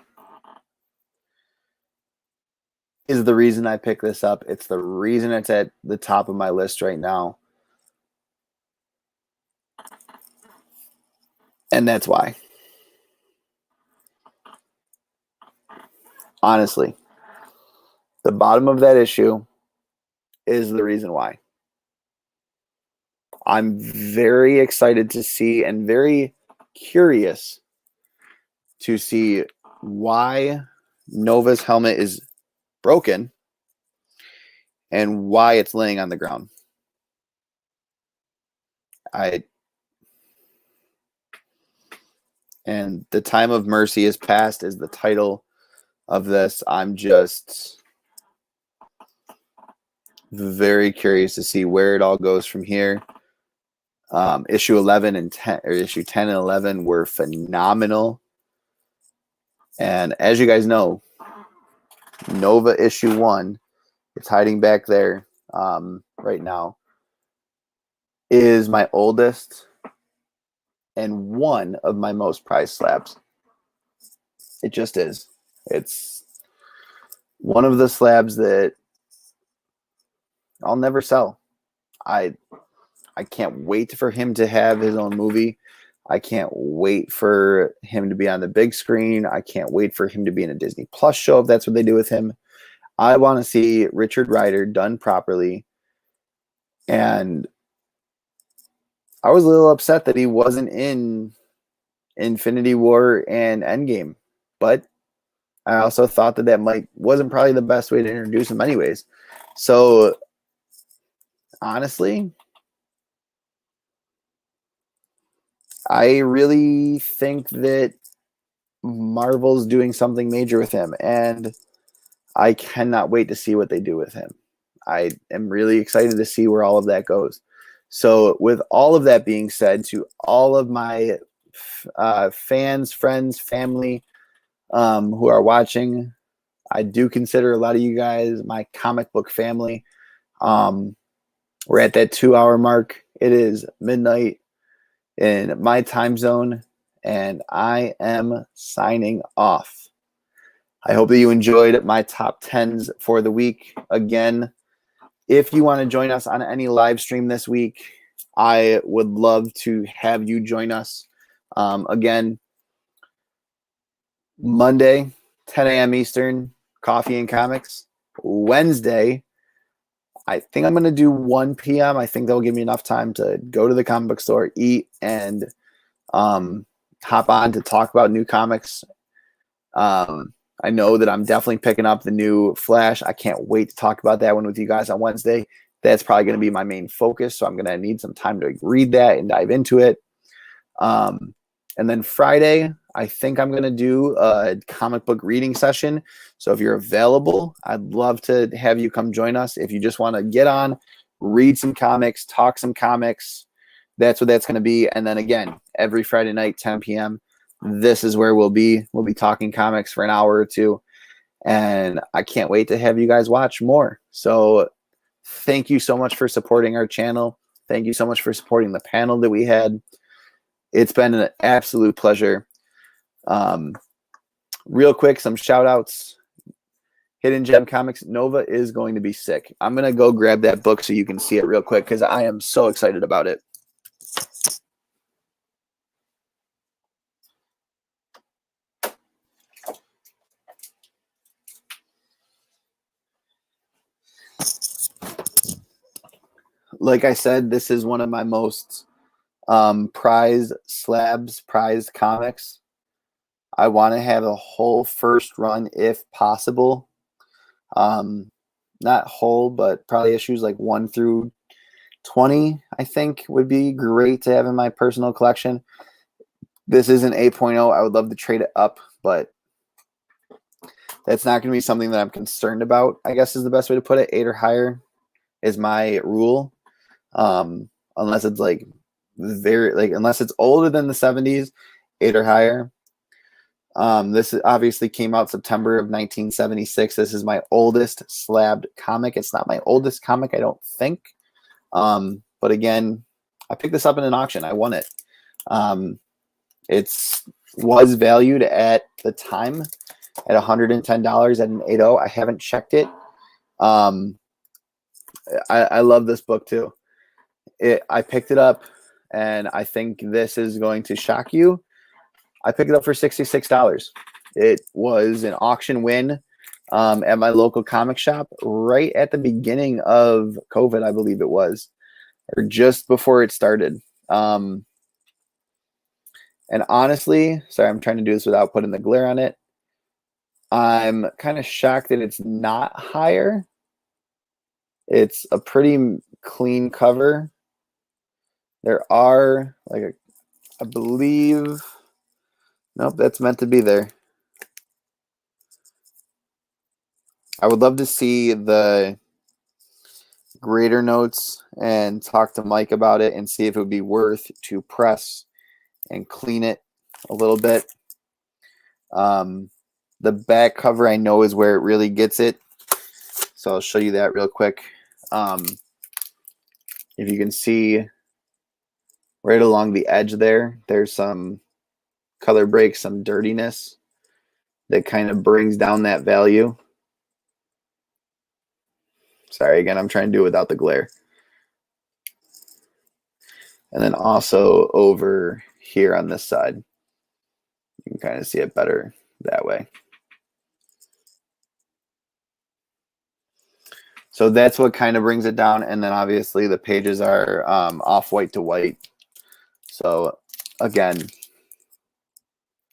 is the reason I picked this up. It's the reason it's at the top of my list right now. And that's why. Honestly, the bottom of that issue is the reason why. I'm very excited to see and very curious to see why Nova's helmet is broken and why it's laying on the ground. And The Time of Mercy is Past is the title of this. I'm just very curious to see where it all goes from here. Issue 11 and 10, or issue 10 and 11 were phenomenal. And as you guys know, Nova issue 1, it's hiding back there right now, is my oldest and one of my most prized slabs. It just is. It's one of the slabs that I'll never sell. I can't wait for him to have his own movie. I can't wait for him to be on the big screen. I can't wait for him to be in a Disney Plus show if that's what they do with him. I want to see Richard Rider done properly. And I was a little upset that he wasn't in Infinity War and Endgame, but I also thought that wasn't probably the best way to introduce him anyways. So honestly, I really think that Marvel's doing something major with him, and I cannot wait to see what they do with him. I am really excited to see where all of that goes. So with all of that being said, to all of my fans, friends, family who are watching, I do consider a lot of you guys my comic book family. We're at that 2-hour mark. It is midnight in my time zone, and I am signing off. I hope that you enjoyed my top 10s for the week. Again, if you want to join us on any live stream this week, I would love to have you join us. Again, Monday, 10 a.m. Eastern, Coffee and Comics. Wednesday, I think I'm going to do 1 p.m. I think that'll give me enough time to go to the comic book store, eat, and hop on to talk about new comics. I know that I'm definitely picking up the new Flash. I can't wait to talk about that one with you guys on Wednesday. That's probably going to be my main focus, so I'm going to need some time to read that and dive into it. And then Friday, I think I'm going to do a comic book reading session. So if you're available, I'd love to have you come join us. If you just want to get on, read some comics, talk some comics, that's what that's going to be. And then again, every Friday night, 10 p.m., this is where we'll be. We'll be talking comics for an hour or two. And I can't wait to have you guys watch more. So thank you so much for supporting our channel. Thank you so much for supporting the panel that we had. It's been an absolute pleasure. Real quick, some shout outs. Hidden Gem Comics. Nova is going to be sick. I'm going to go grab that book so you can see it real quick because I am so excited about it. Like I said, this is one of my most prized comics. I want to have a whole first run if possible. Not whole, but probably issues like 1 through 20, I think would be great to have in my personal collection. This is an 8.0. I would love to trade it up, but that's not going to be something that I'm concerned about, I guess is the best way to put it. 8 or higher is my rule. Unless it's like unless it's older than the 70s, 8 or higher. This obviously came out September of 1976. This is my oldest slabbed comic. It's not my oldest comic, I don't think. But again, I picked this up in an auction. I won it. It was valued at the time at $110 at an 8.0. I haven't checked it. I love this book too. I picked it up, and I think this is going to shock you. I picked it up for $66. It was an auction win at my local comic shop right at the beginning of COVID, I believe it was, or just before it started. And honestly, sorry, I'm trying to do this without putting the glare on it. I'm kind of shocked that it's not higher. It's a pretty clean cover. There are, I believe, nope, that's meant to be there. I would love to see the grader notes and talk to Mike about it and see if it would be worth to press and clean it a little bit. The back cover I know is where it really gets it. So I'll show you that real quick. If you can see right along the edge there, there's some color break, some dirtiness that kind of brings down that value. Sorry, again, I'm trying to do it without the glare. And then also over here on this side, you can kind of see it better that way. So that's what kind of brings it down. And then obviously the pages are off-white to white. So again,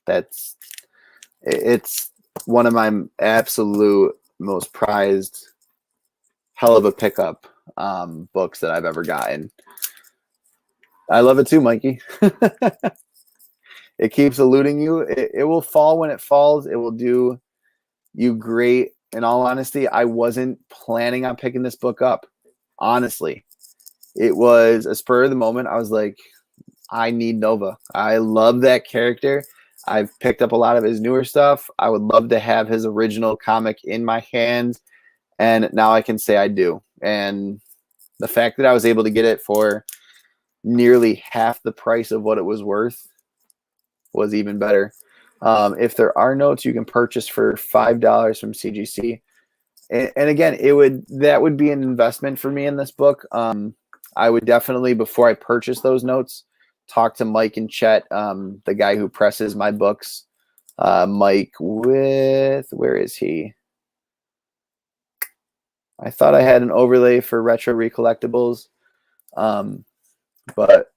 it's one of my absolute most prized, hell of a pickup books that I've ever gotten. I love it too, Mikey. It keeps eluding you. It will fall when it falls. It will do you great. In all honesty, I wasn't planning on picking this book up. Honestly, it was a spur of the moment. I was like, I need Nova. I love that character. I've picked up a lot of his newer stuff. I would love to have his original comic in my hands. And now I can say I do. And the fact that I was able to get it for nearly half the price of what it was worth was even better. If there are notes, you can purchase for $5 from CGC. And again, that would be an investment for me in this book. I would definitely, before I purchase those notes, talk to Mike and Chet, the guy who presses my books. Mike where is he? I thought I had an overlay for Retro Recollectibles, but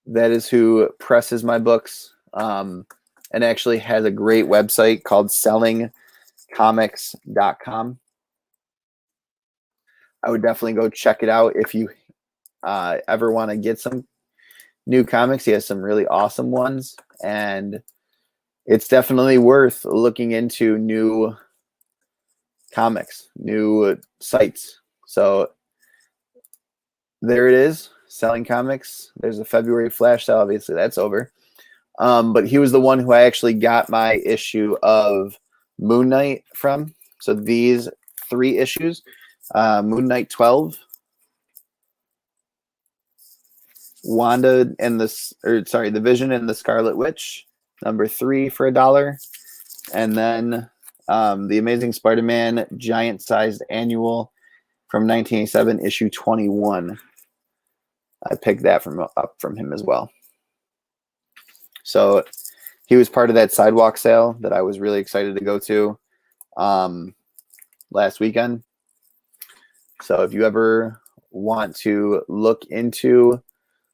that is who presses my books, and actually has a great website called sellingcomics.com. I would definitely go check it out if you ever want to get some new comics. He has some really awesome ones, and it's definitely worth looking into new comics, new sites. So there it is, Selling Comics. There's a February flash sale. Obviously, that's over. But he was the one who I actually got my issue of Moon Knight from. So these 3 issues, Moon Knight 12, The Vision and the Scarlet Witch, number 3 for $1, and then the Amazing Spider-Man giant-sized annual from 1987, issue 21. I picked that up from him as well. So he was part of that sidewalk sale that I was really excited to go to last weekend. So if you ever want to look into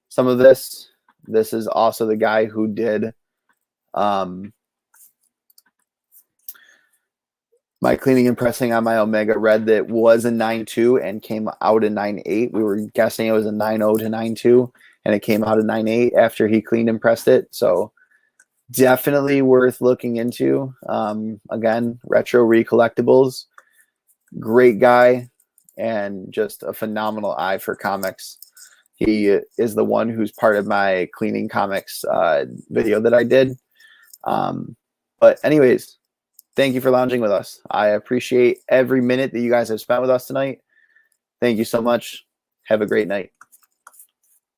some of this, this is also the guy who did my cleaning and pressing on my Omega Red that was a 9.2 and came out a 9.8. We were guessing it was a 9.0 to 9.2, and it came out a 9.8 after he cleaned and pressed it. So definitely worth looking into. Again, Retro Recollectibles, great guy, and just a phenomenal eye for comics. He is the one who's part of my cleaning comics video that I did. But anyways, thank you for lounging with us. I appreciate every minute that you guys have spent with us tonight. Thank you so much. Have a great night.